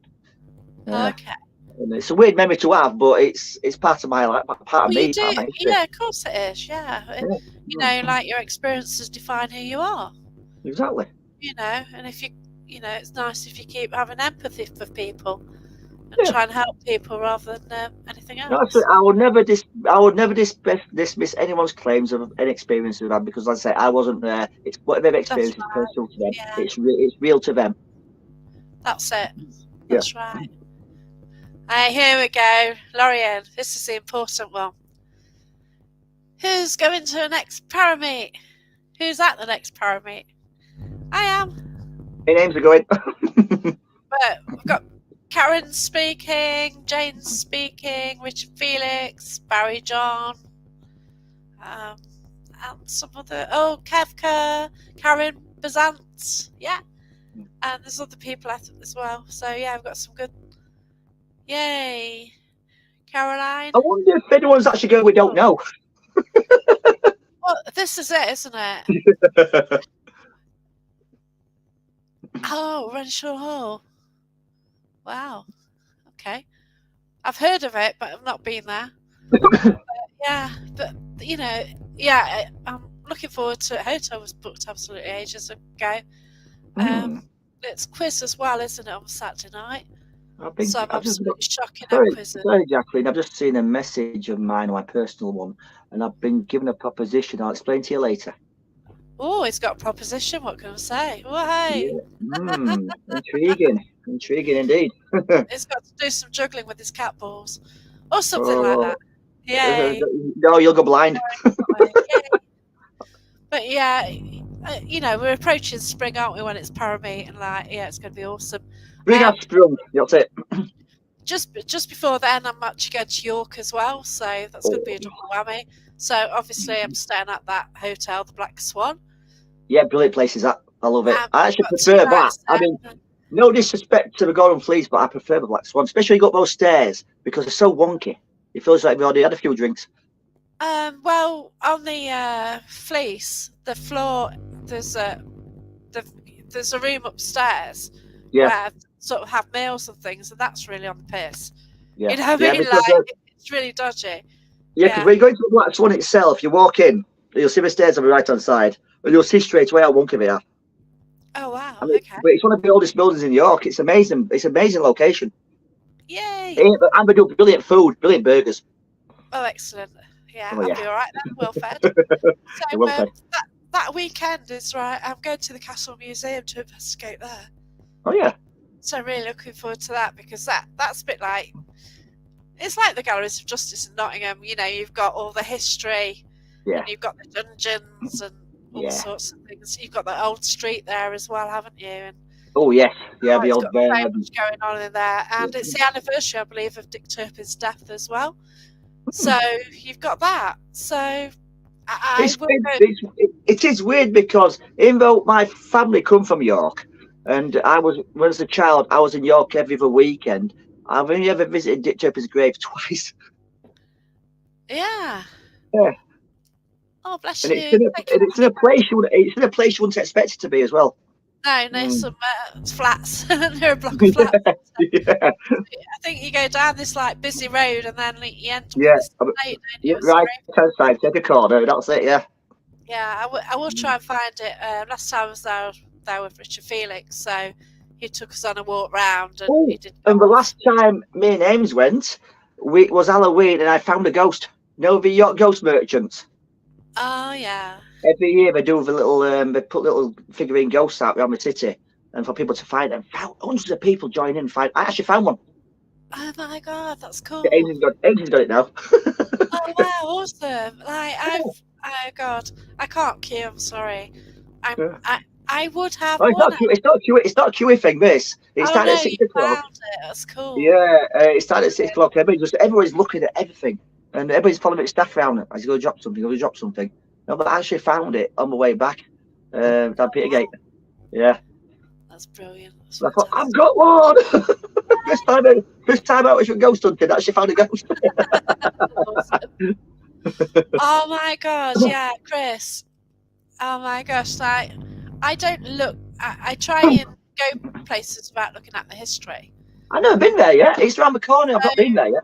Okay. And it's a weird memory to have, but it's part of my life, part of me. You do, of course it is. Yeah. You know, like your experiences define who you are. Exactly. You know, and if it's nice if you keep having empathy for people and try and help people rather than anything else. No, I would never dismiss anyone's claims of any experience they've had because, like I say, I wasn't there. It's whatever they've experienced is personal to them. Yeah. It's real to them. That's it. That's right. Here we go, Lorian. This is the important one. Who's going to the next Parameet? Who's at the next Parameet? I am. My names are going. But we've got Karen speaking, Jane speaking, Richard Felix, Barry John, and some other. Oh, Kevka, Karen Bazant, and there's other people as well. So we've got some good. Yay, Caroline. I wonder if anyone's actually going. We don't know. Well, this is it, isn't it? Oh, Renshaw Hall. Wow. Okay. I've heard of it, but I've not been there. I'm looking forward to it. Hotel was booked absolutely ages ago. It's quiz as well, isn't it, on Saturday night? I'm absolutely shocking at quizzes. Sorry, Jacqueline. I've just seen a message of mine, my personal one, and I've been given a proposition. I'll explain to you later. Oh, it's got a proposition. What can I say? Well, hey. Intriguing indeed. It's got to do some juggling with his cat balls or something like that. Yay. No, you'll go blind. But we're approaching spring, aren't we, when it's Parameet, and it's going to be awesome. Bring out spring, that's it. Just before then, I'm actually going to York as well, so that's going to be a double whammy. So obviously, I'm staying at that hotel, the Black Swan. Yeah, brilliant place is that. I love it. I actually prefer that. I mean, no disrespect to the Gordon Fleas, but I prefer the Black Swan, especially when you got those stairs because they're so wonky. It feels like we already had a few drinks. Well, on the fleece, the floor, there's a the, there's a room upstairs Yeah, where sort of have meals and things, and that's really on the piss. yeah, You know what I yeah. mean? Because Like it's really dodgy. yeah, because Yeah. when you go into the Black Swan itself, you walk in, you'll see the stairs on the right hand side, and you'll see straight away how wonky they are. Oh wow. I mean, Okay. but it's one of the oldest buildings in York. It's amazing. It's an amazing location. Yay. And we do brilliant food, brilliant burgers. Oh, excellent. Yeah, Oh I'll yeah, be all right then. Well fed. So you're well fed. that weekend is right. I'm going to the Castle Museum to investigate there. Oh yeah, So I'm really looking forward to that because that's a bit like it's like the Galleries of Justice in Nottingham. You know, you've got all the history, yeah, and you've got the dungeons and all yeah. sorts of things. You've got the old street there as well, haven't you? And Oh yes, yeah. The it's old got so much going on in there. And it's the anniversary, I believe, of Dick Turpin's death as well. So you've got that. So I It's will weird. go. It is weird because even though my family come from York, and when I was a child, I was in York every other weekend. I've only ever visited Dick Turpin's grave twice. Yeah. Yeah, Oh, bless and you. it's in a place you wouldn't expect it to be as well. No, Mm. some flats. They're a block of flats. Yeah, I think you go down this like busy road and then you end up in yeah. this lane, don't you? Yeah, It's right great. hand side, take a corner. That's it. Yeah. Yeah, I will try and find it. Last time I was there with Richard Felix, so he took us on a walk round and Oh, he did go and the off. last time me and Ames went, was Halloween, and I found a ghost. No, the York ghost merchants. Oh yeah. Every year they do the little, they put little figurine ghosts out around the city, and for people to find them. Hundreds of people join in and find. I actually found one. Oh my god, that's cool. Ames has got it now. Oh wow, awesome! Like oh god, I can't queue. I'm sorry. Yeah. I would have Oh, it's one. not Q. It's not Q. It's not a queuing thing. This. It Oh started no, at you 6 o'clock. found it. That's cool. Yeah, it started at 6 o'clock. Everybody's looking at everything, and everybody's following its staff around. I was going to drop something. Going to drop something. No, but I actually found it on the way back. Down Oh, Petergate. wow. Yeah. That's brilliant. That's So I thought I've fantastic. got one. First time out was from ghost hunting. I actually found a ghost. Awesome. Oh my god, yeah, Chris. Oh my gosh, like I don't look. I try and go places without looking at the history. I've never been there yet. It's around the corner. I've So not been there yet.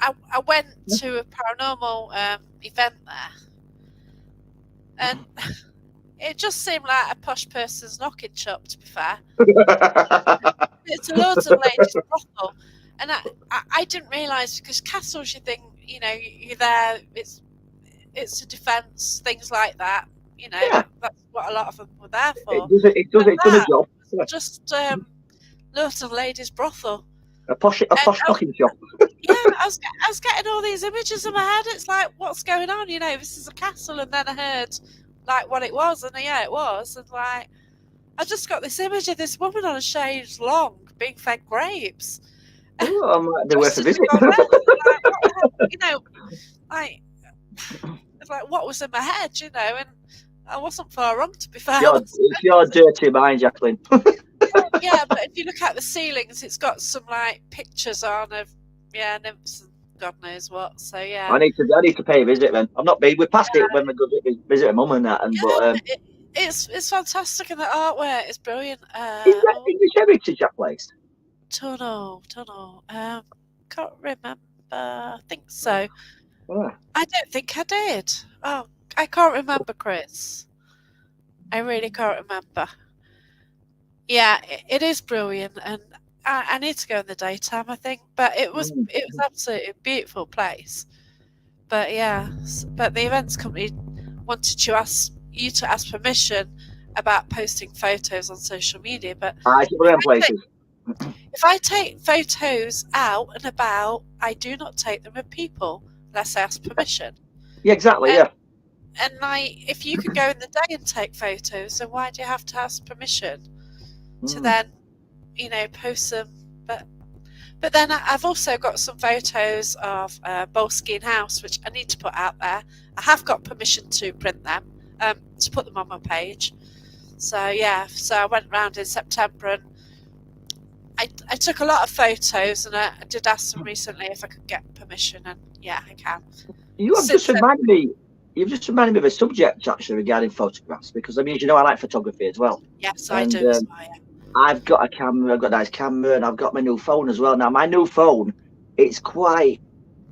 I went to a paranormal event there, and it just seemed like a posh person's knocking shop. To be fair, it's a loads of ladies brothel, and I didn't realise because castles, you think you're there. It's a defence, things like that. Yeah, That's what a lot of them were there for. it's done a job. Yeah. Just loads of ladies brothel. A posh knocking shop. Yeah, I was getting all these images in my head. It's like, what's going on? This is a castle, and then I heard like what it was, and yeah, it was, and like I just got this image of this woman on a chaise long being fed grapes. Oh, I might be worth a visit. Like, what the hell? Like it's like what was in my head, and I wasn't far wrong, to be fair. It's your dirty mind, Jacqueline. Yeah, but if you look at the ceilings, it's got some like pictures on of nymphs and God knows what. So yeah, I need to pay a visit then. I've not been. We passed it when we go visit a mum and that. And but it's fantastic, and the artwork is brilliant. is that English heritage that place? Tunnel. Can't remember. I think so. Yeah. I don't think I did. Oh, I can't remember, Chris. I really can't remember. Yeah, it is brilliant, and I need to go in the daytime, I think. But it was absolutely a beautiful place. But yeah, but the events company wanted you to ask permission about posting photos on social media. But if I take photos out and about, I do not take them with people unless I ask permission. Yeah, exactly. And, yeah. And like, if you could go in the day and take photos, then why do you have to ask permission to then, post them? But then I've also got some photos of Boleskine House, which I need to put out there. I have got permission to print them, to put them on my page. So yeah, so I went around in September and I took a lot of photos, and I did ask them recently if I could get permission, and yeah, I can. You have just reminded me. You've just reminded me of a subject actually regarding photographs, because I mean, as you know, I like photography as well. Yes, I do as well. Yeah. I've got a camera. I've got a nice camera, and I've got my new phone as well. Now, my new phone, it's quite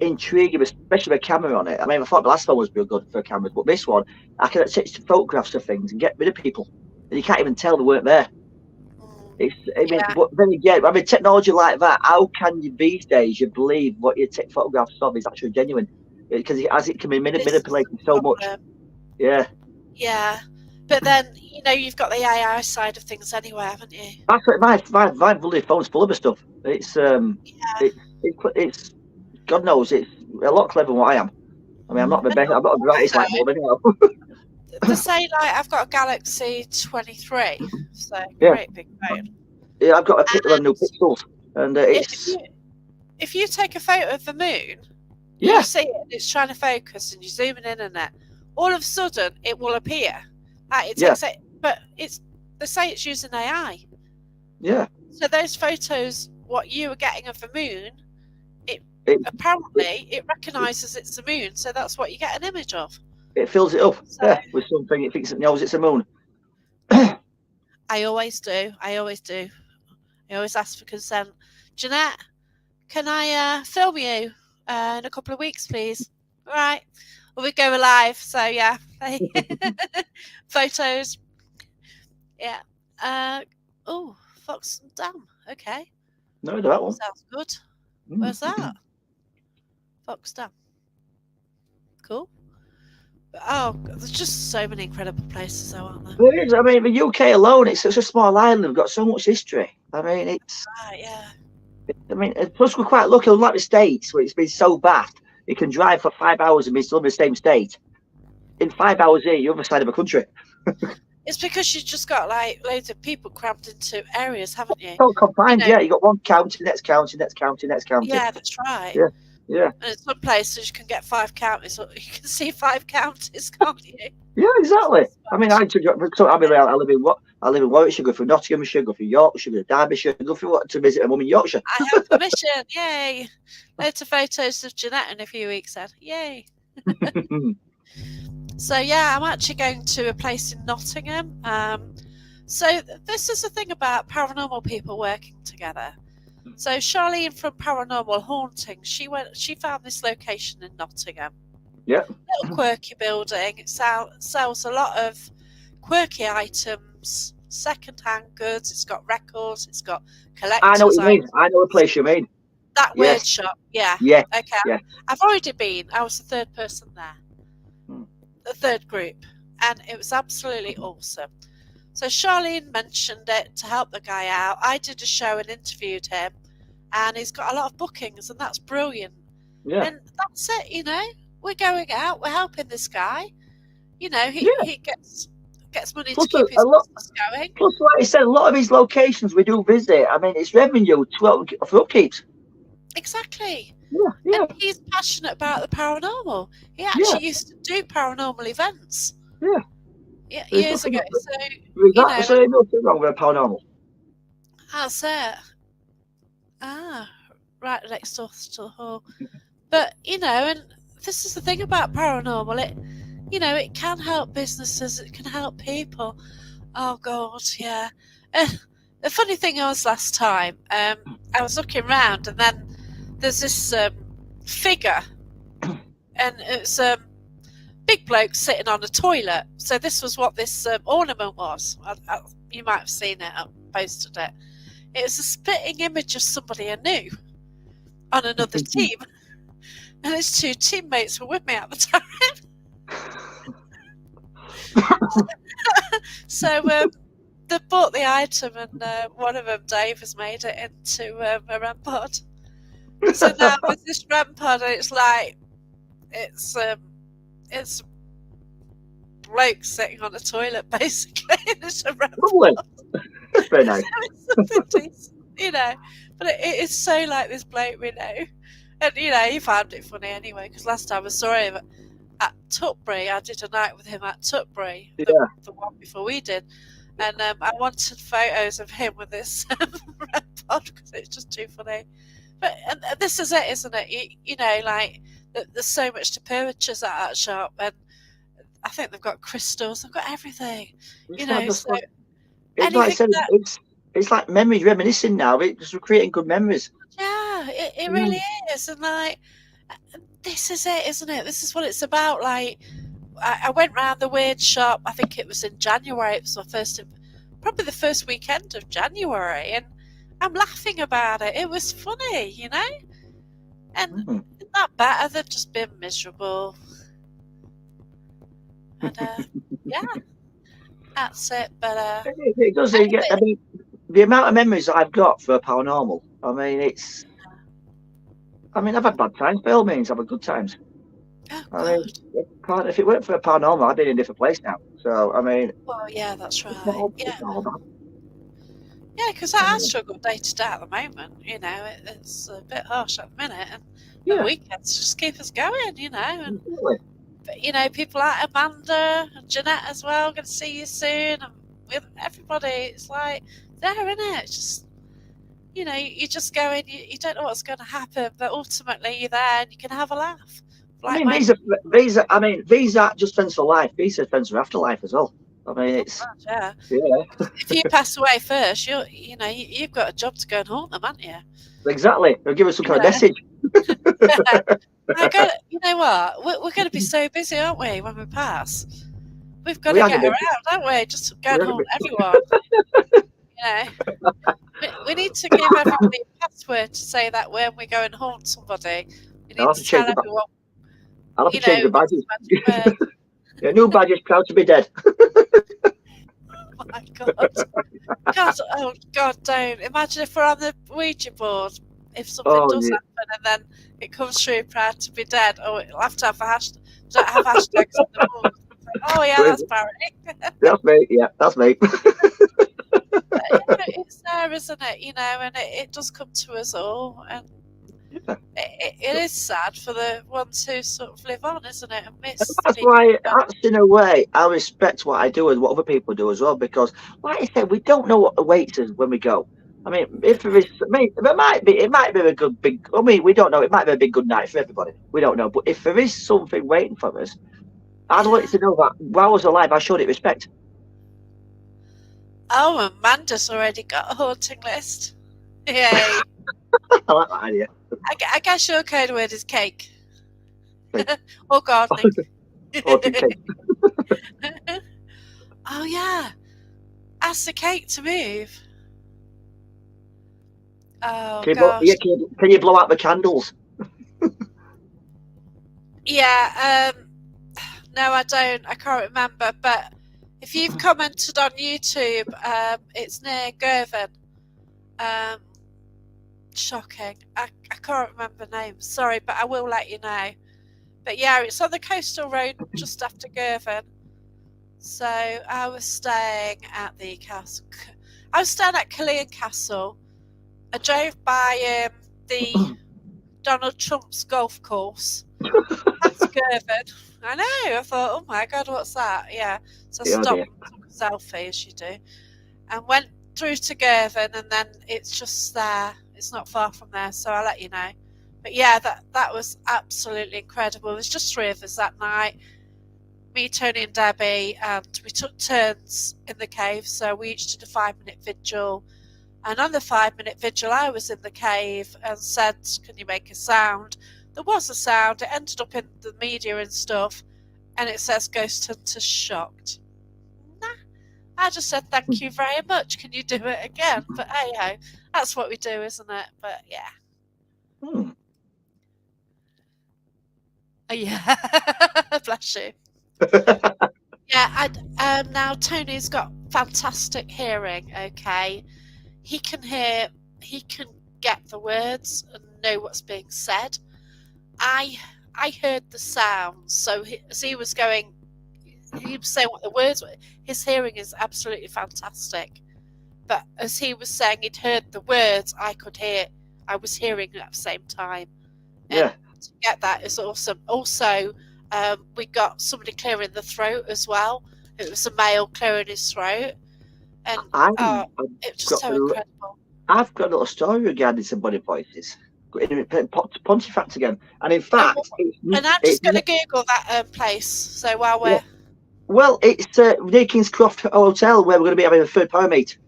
intriguing, especially with a camera on it. I mean, I thought the last phone was real good for cameras, but this one, I can take photographs of things and get rid of people, and you can't even tell they weren't there. But then again, I mean, technology like that, how can you these days you believe what you take photographs of is actually genuine? Because it can be manipulated so much. Yeah. Yeah, but then you've got the AI side of things anyway, haven't you? That's what my bloody phone's full of stuff. It's God knows it's a lot cleverer than what I am. I mean, I'm not the best. I'm not the brightest light bulb anyhow. They say like I've got a Galaxy 23, so great big phone. Yeah, I've got a new pixels, and if you take a photo of the moon, yeah, you see it, and it's trying to focus, and you zoom in on it. All of a sudden, it will appear. It takes it, but they say it's using AI. Yeah. So those photos, what you were getting of the moon, apparently it recognises it's the moon, so that's what you get an image of. It fills it up, with something. It thinks it knows it's a moon. I always do. I always ask for consent. Jeanette, can I film you in a couple of weeks, please? All right. Well, we go live, so yeah. Photos. Yeah. Oh, Fox Dam. Okay. No, that one. Sounds good. Where's that? Fox Dam. Cool. Oh, there's just so many incredible places, though, aren't there? There is. I mean, the UK alone, it's such a small island. We've got so much history. I mean, it's. Right, yeah. I mean, plus we're quite lucky, unlike the States, where it's been so bad. You can drive for 5 hours and be still in the same state. In 5 hours here, you're the other side of the country. It's because you've just got like loads of people crammed into areas, haven't you? So confined, yeah. You got one county, next county, next county, next county. Yeah, that's right. Yeah, yeah. And in some places you can get 5 counties, or you can see 5 counties, can't you? Yeah, exactly. I mean, I live in Warwickshire, go through Nottinghamshire, go through Yorkshire, go to Derbyshire, go through to visit a mum in Yorkshire. I have permission, yay! Loads of photos of Jeanette in a few weeks then, yay! So yeah, I'm actually going to a place in Nottingham. So this is the thing about paranormal people working together. So Charlene from Paranormal Haunting, she found this location in Nottingham. Yeah. Little quirky building. It sells a lot of quirky items, second-hand goods. It's got records. It's got collectors. I know what you mean. I know the place you mean. That weird shop. Yeah. Yeah. Okay. Yeah. I've already been. I was the third person there. The third group, and it was absolutely awesome. So Charlene mentioned it to help the guy out. I did a show and interviewed him, and he's got a lot of bookings, and that's brilliant. Yeah. And that's it, we're going out, we're helping this guy. He gets money Plus to keep his business going. Plus, like I said, a lot of these locations we do visit, I mean, it's revenue for upkeeps. Exactly. Yeah. And he's passionate about the paranormal. He actually used to do paranormal events. Yeah, years ago. So nothing wrong with paranormal. That's it. Right next door to the hall. But and this is the thing about paranormal. It can help businesses. It can help people. Oh God, yeah. The funny thing was last time, I was looking around, and then there's this figure, and it's a big bloke sitting on a toilet. So this was what this ornament was. You might have seen it. I posted it. It was a spitting image of somebody I knew on another team, and his 2 teammates were with me at the time. So they bought the item, and one of them, Dave, has made it into a REM pod. So now with this REM pod, it's like it's a bloke sitting on a toilet, basically. It's a REM pod. That's very nice. But it is so like this bloke we know, and he found it funny anyway, because last time I saw him at Tutbury, I did a night with him at Tutbury, the one before we did, and I wanted photos of him with this REM pod because it's just too funny. But this is it, isn't it? You know, like there's so much to purchase at that shop, and I think they've got crystals, they've got everything. It's You not know, just so like, it's like I anything said, that, it's like memories reminiscing now. It's creating good memories. yeah, it really is, and like this is it, isn't it? This is what it's about. Like I went round the weird shop. I think it was in January. It was probably the first weekend of January, and I'm laughing about it. It was funny, you know, and isn't that better than just being miserable? And yeah, that's it. But It does. I mean, the amount of memories that I've got for paranormal. I mean, I've had bad times. By all means, I've had good times. oh I mean, God, if it weren't for paranormal, I'd be in a different place now. So, I mean, well, yeah, that's it's not right. all, Yeah, it's not all bad. yeah, because I struggle day to day at the moment. You know, it's a bit harsh at the minute, and the Yeah, weekends just keep us going. You know, and absolutely. but, you know, people like Amanda and Jeanette as well. Going to see you soon, and with everybody, it's like there, isn't it? It's just, you know, you just go in, you don't know what's going to happen, but ultimately you're there and you can have a laugh. I Like mean, my, these are just friends for life. These are friends for afterlife as well. I mean, it's yeah. yeah, If you pass away first, you know, you've got a job to go and haunt them, haven't you? exactly. They'll give us some kind of Yeah. message. I got. You know what? We're going to be so busy, aren't we, when we pass? We've got We to are get gonna around, be, haven't we? Just go we and are gonna haunt be, everyone. You know, we need to give everybody a password to say that when we go and haunt somebody. We I'll need have to to tell change the, everyone, I'll have to you know, change the it's badges. a magic word. Yeah, new badge is proud to be dead. Oh my God. God, oh God, don't. Imagine if we're on the Ouija board, if something Oh does yeah, happen and then it comes through proud to be dead. Oh, it'll have to have a hashtag. Don't have hashtags on the board. Oh yeah, that's Barry. that's me. Yeah, that's me. But yeah, it's there, isn't it? You know, and it does come to us all. And it is sad for the ones who sort of live on, isn't it? And miss That's people. why, that's in a way, I respect what I do and what other people do as well. Because, like I said, we don't know what awaits us when we go. I mean, if there is, I mean, it might be a good big. I mean, we don't know. It might be a big good night for everybody. We don't know. But if there is something waiting for us, I'd like to know that while I was alive, I showed it respect. Oh, Amanda's already got a haunting list. Yay. I like that idea. I guess your code word is cake. Cake. Or gardening. Haunted cake. Oh yeah. Ask the cake to move. Oh gosh. Can you blow out the candles? Yeah, no I don't. I can't remember. But if you've commented on YouTube, it's near Girvan. Um, shocking. I can't remember names. Sorry, but I will let you know. But yeah, it's on the coastal road just after Girvan. So I was staying at the castle. I was staying at Killeen Castle. I drove by the Donald Trump's golf course. That's Girvan. I know. I thought, oh my God, what's that? Yeah. So I stopped and took a selfie, as you do, and went through to Girvan, and then it's just there. It's not far from there, so I'll let you know. But yeah, that was absolutely incredible. There was just three of us that night. Me, Tony and Debbie, and we took turns in the cave, so we each did a 5-minute vigil. And on the 5-minute vigil, I was in the cave and said, can you make a sound? There was a sound. It ended up in the media and stuff, and it says ghost hunter shocked. Nah, I just said thank you very much. Can you do it again? But hey ho, that's what we do, isn't it? But yeah. Yeah. Bless you. Yeah, now Tony's got fantastic hearing, okay? He can get the words and know what's being said. I heard the sounds, so as he was going, he was saying what the words were. His hearing is absolutely fantastic. But as he was saying he'd heard the words, I was hearing at the same time. And to get that is awesome. Also, we got somebody clearing the throat as well. It was a male clearing his throat. And it was just so incredible. I've got a little story regarding some body voices. in Pontefract again. And in fact, and I'm just going to Google that place. So while we're well, it's near King's Croft Hotel where we're going to be having a third power meet.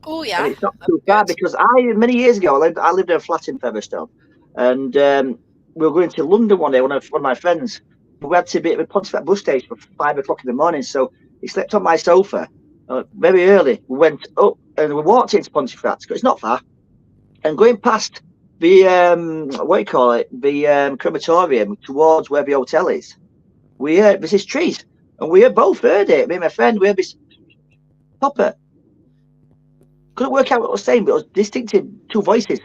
Oh yeah, and it's not too far because many years ago I lived in a flat in Featherstone, and we were going to London one day. One of my friends, we had to be at the Pontefract bus station for 5 o'clock in the morning, so he slept on my sofa very early. We went up and we walked into Pontefract because it's not far, and going past the what do you call it, the crematorium towards where the hotel is, we heard there's this trees, and we both heard it. Me and my friend, we heard this popper. Couldn't work out what I was saying, but it was distinctive, two voices.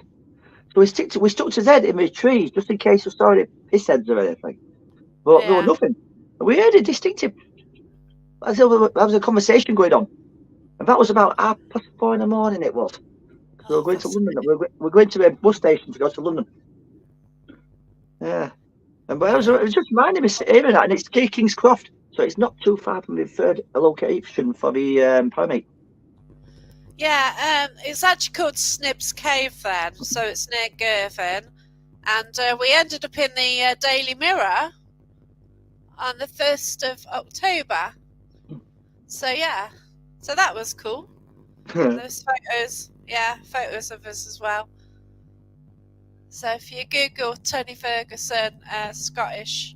So we stuck to Zed in the trees just in case we saw any piss heads or anything. But there was nothing. We heard it distinctive. There was a conversation going on. And that was about 4:30 in the morning it was. We were going to London. We're going to a bus station to go to London. Yeah. But it was just reminding me hearing that, and it's King's Croft, so it's not too far from the third location for the primate. Yeah, it's actually called Snib's Cave then, so it's near Girvan. And we ended up in the Daily Mirror on the 1st of October. So yeah, so that was cool. Those photos of us as well. So if you Google Tony Ferguson Scottish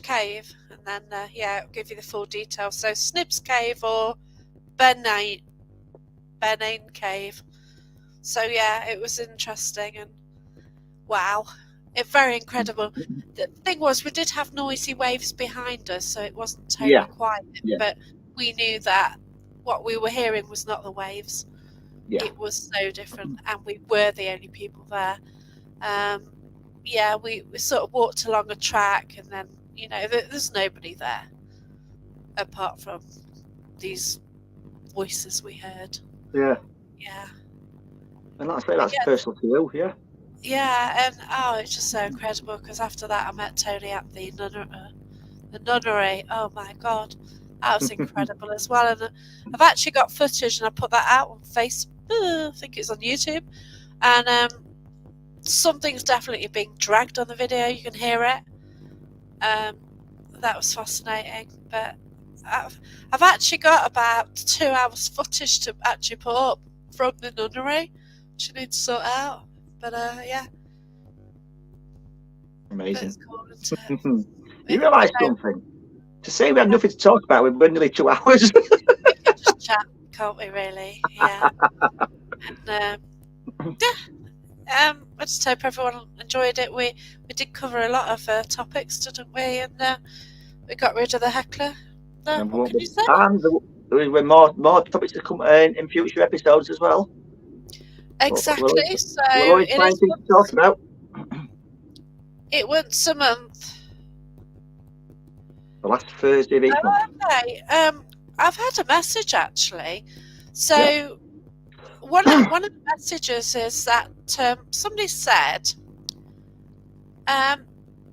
cave, and then it'll give you the full details. So Snib's Cave or Benane Cave. So yeah, it was interesting and wow, very incredible. The thing was, we did have noisy waves behind us, so it wasn't totally quiet. But we knew that what we were hearing was not the waves. It was so different, and we were the only people there. We sort of walked along a track, and then there's nobody there apart from these voices we heard. Yeah. And that's personal to you, and it's just so incredible because after that I met Tony at the nunnery. Oh my god, that was incredible as well. And I've actually got footage, and I put that out on Facebook. I think it's on YouTube, and something's definitely being dragged on the video. You can hear it. That was fascinating, but I've actually got about 2 hours footage to actually put up from the nunnery, which I need to sort out. But amazing. Cool, you realise something? To say we had nothing to talk about, we've been nearly 2 hours. We can just chat, can't we? Really? Yeah. And I just hope everyone enjoyed it. We did cover a lot of topics, didn't we? And we got rid of the heckler. What can you say? And there were more topics to come in future episodes as well. Exactly. We'll always find things to talk about. It once a month. The last Thursday of each month. Okay. I've had a message actually. So one of the messages is that somebody said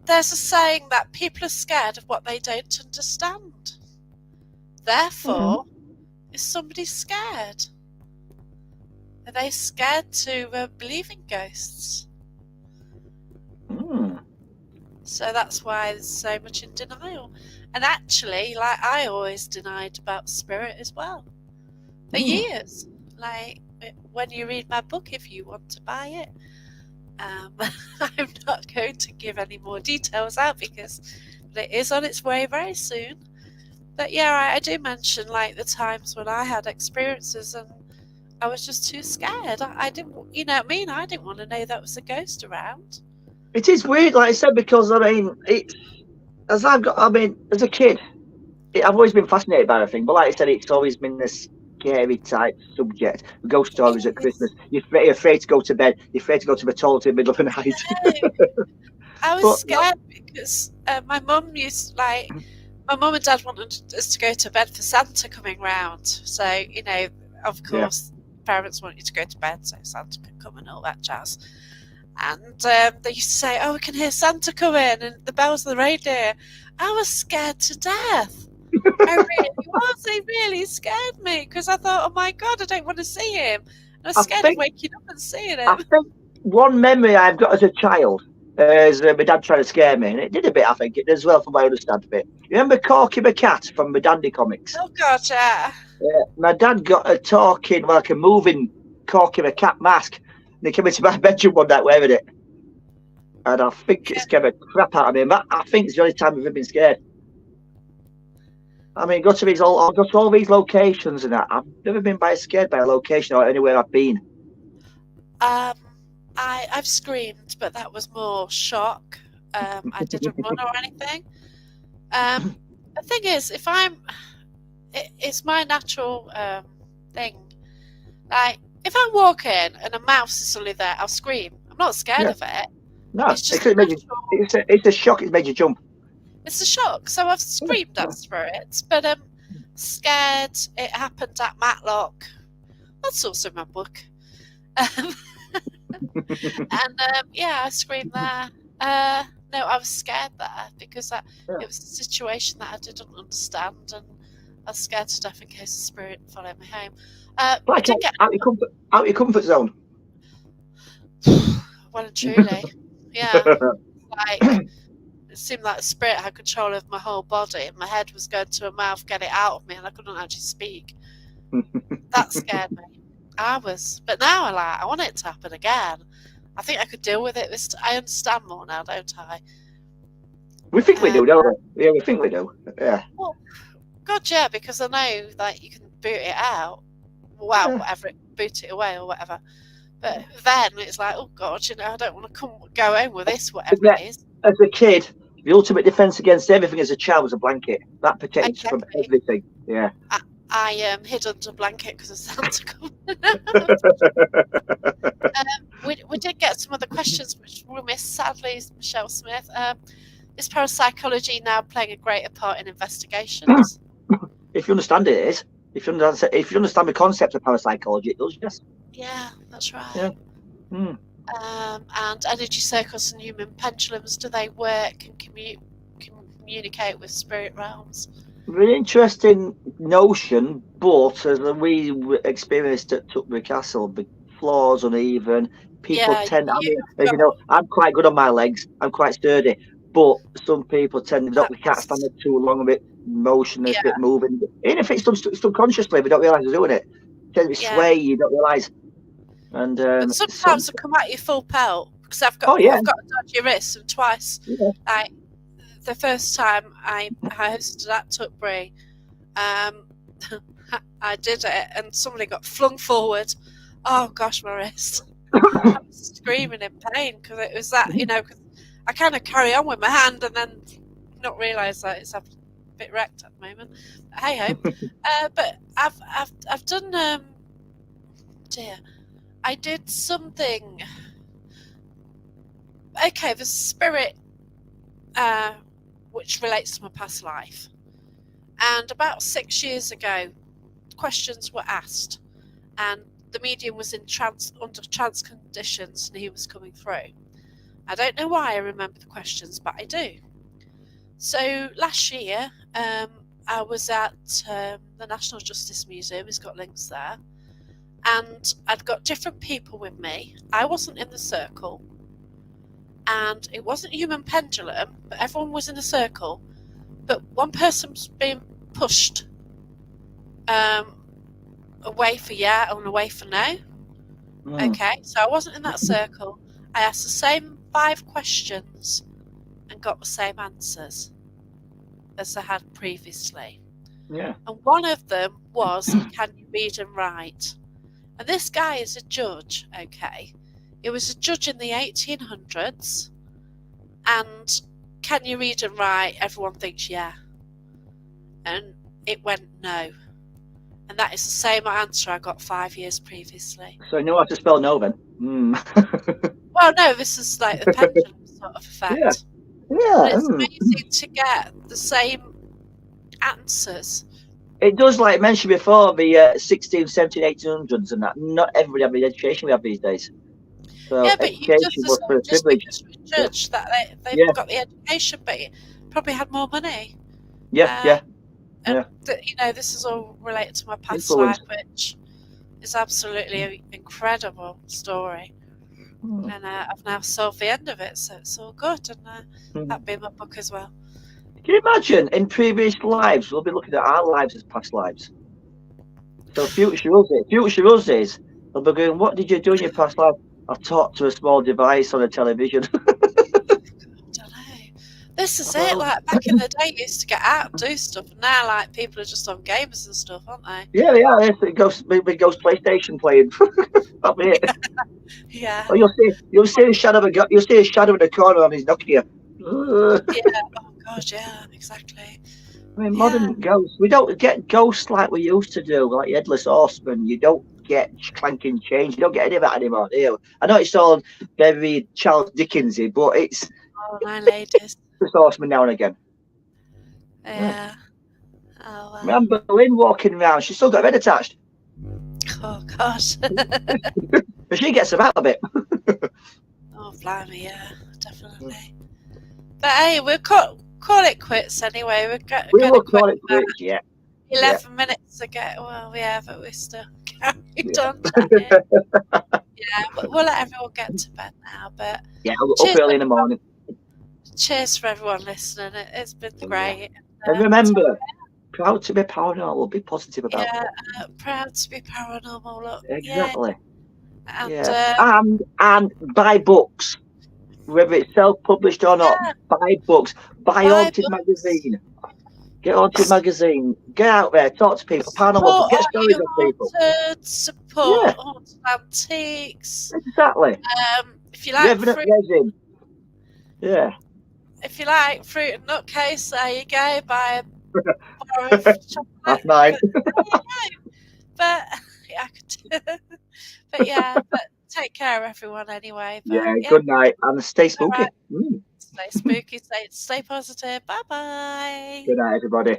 there's a saying that people are scared of what they don't understand. Therefore, is somebody scared? Are they scared to believe in ghosts? So that's why there's so much in denial. And actually, like I always denied about spirit as well. For years. Like when you read my book, if you want to buy it. I'm not going to give any more details out because it is on its way very soon. But yeah, I do mention like the times when I had experiences and I was just too scared. I didn't, you know what I mean? I didn't want to know that was a ghost around. It is weird, like I said, because I mean, as a kid, I've always been fascinated by everything. But like I said, it's always been this scary type subject. Ghost stories at Christmas. You're afraid to go to bed. You're afraid to go to the toilet in the middle of the night. I was scared because my mum my mum and dad wanted us to go to bed for Santa coming round. So, you know, of course, parents want you to go to bed so Santa can come and all that jazz. And they used to say, we can hear Santa coming and the bells of the reindeer. I was scared to death. I really was. They really scared me because I thought, oh my God, I don't want to see him. And I was scared of waking up and seeing him. one memory I've got as a child is my dad trying to scare me, and it did a bit, I think. It did as well, from what I understand a bit. You remember Corky the Cat from the Dandy comics? Oh, God, yeah. Yeah. My dad got a talking, like a moving Corky the Cat mask, and he came into my bedroom one night wearing it. And I think it scared the crap out of me. And that, I think, is the only time I've ever been scared. I mean, go to all these locations and that. I've never been scared by a location or anywhere I've been. I've screamed, but that was more shock. I didn't run or anything. The thing is, it's my natural thing. Like, if I'm walking and a mouse is suddenly there, I'll scream. I'm not scared of it. No, it's just it's a shock. It's made you jump. It's a shock. So I've screamed at spirits, but scared. It happened at Matlock. That's also in my book. And I screamed there. No, I was scared there because it was a situation that I didn't understand, and I was scared to death in case the spirit followed me home. Like out your comfort zone. Well and truly, yeah. Like, it seemed like the spirit had control of my whole body, and my head was going to a mouth, get it out of me, and I couldn't actually speak. That scared me. But now I want it to happen again. I think I could deal with it. I understand more now, don't I? We think we do, don't we? Yeah, we think we do. Yeah. Well, God, yeah, because I know that you can boot it out. Well, whatever, boot it away or whatever. But then it's like, oh God, I don't want to go home with this, whatever it is. As a kid, the ultimate defense against everything as a child was a blanket. That protects you from everything. Yeah. I hid under a blanket because of Santa coming. We did get some other questions which we missed, sadly. Michelle Smith. Is parapsychology now playing a greater part in investigations? If you understand it, it is. If you understand the concept of parapsychology, it does, yes. Yeah, that's right. Yeah. And energy circles and human pendulums, do they work and communicate with spirit realms? Very interesting notion, but as we experienced at Tutbury Castle, the floors uneven. People tend. I'm quite good on my legs. I'm quite sturdy, but some people tend to they can't stand it too long, a bit motionless, a bit moving. Even if it's done subconsciously, we don't realise they're doing it. Tend to sway, you don't realise. And but sometimes I come at you full pelt because I've got a dodgy wrist, and twice. Yeah. The first time I hosted at Tutbury, I did it, and somebody got flung forward. Oh gosh, my wrist! I was screaming in pain because it was that, because I kind of carry on with my hand and then not realise that it's a bit wrecked at the moment. Hey ho! But I've done. I did something. Okay, the spirit. Which relates to my past life. And about 6 years ago, questions were asked, and the medium was under trance conditions, and he was coming through. I don't know why I remember the questions, but I do. So last year, I was at the National Justice Museum. He's got links there, and I'd got different people with me. I wasn't in the circle. And it wasn't a human pendulum, but everyone was in a circle. But one person was being pushed away for yeah and away for no. Okay, so I wasn't in that circle. I asked the same 5 questions and got the same answers as I had previously. Yeah. And one of them was, can you read and write? And this guy is a judge, okay? It was a judge in the 1800s, and can you read and write? Everyone thinks yeah. And it went no. And that is the same answer I got 5 years previously. So you know how to spell no then? Well, no, this is like the pendulum sort of effect. Yeah. But it's amazing to get the same answers. It does, like mentioned before, the 16, 17, 1800s and that. Not everybody had the education we have these days. So yeah, but you just judge that they've got the education, but you probably had more money. And this is all related to my past life, which is absolutely an incredible story. And I've now solved the end of it, so it's all good. And that'll be my book as well. Can you imagine in previous lives, we'll be looking at our lives as past lives? So future us is, they'll be going, what did you do in your past life? I've talked to a small device on a television. This is it. Like back in the day, you used to get out and do stuff, and now like people are just on gamers and stuff, aren't they? Yeah, they are. It goes PlayStation playing. That'll be it. Yeah. Oh, you'll see a shadow in the corner on his Nokia. Yeah. Oh God. Yeah. Exactly. I mean, modern ghosts. We don't get ghosts like we used to do, like Headless Horseman. You don't get clanking change. You don't get any of that anymore, do you? I know it's all very Charles Dickensy, but it's Nine ladies. Headless Horseman now and again. Yeah. Oh, well. Remember Lynn walking around? She's still got her head attached. Oh gosh. But she gets about a bit. Oh blimey, yeah, definitely. But hey, we'll call it quits anyway. We will call it quits, yeah. 11 minutes ago. Well, yeah, but we're still carried on chatting. Yeah, we'll let everyone get to bed now. But yeah, up early in the morning. Cheers for everyone listening. It's been great. And remember, proud to be paranormal. Be positive about it. Proud to be paranormal. Look, exactly. Yeah. And buy books, whether it's self-published or not. Buy books. Buy Haunted magazine. Get Haunted magazine. Get out there. Talk to people. Paranormal. Get stories of people. Support haunted antiques. Exactly. If you like resin. Yeah. If you like fruit and nutcase, there you go. Buy a bar of chocolate. That's mine. But yeah, I could. But take care of everyone anyway. But, good night and stay spooky. Right. Stay spooky. Stay positive. Bye bye. Good night, everybody.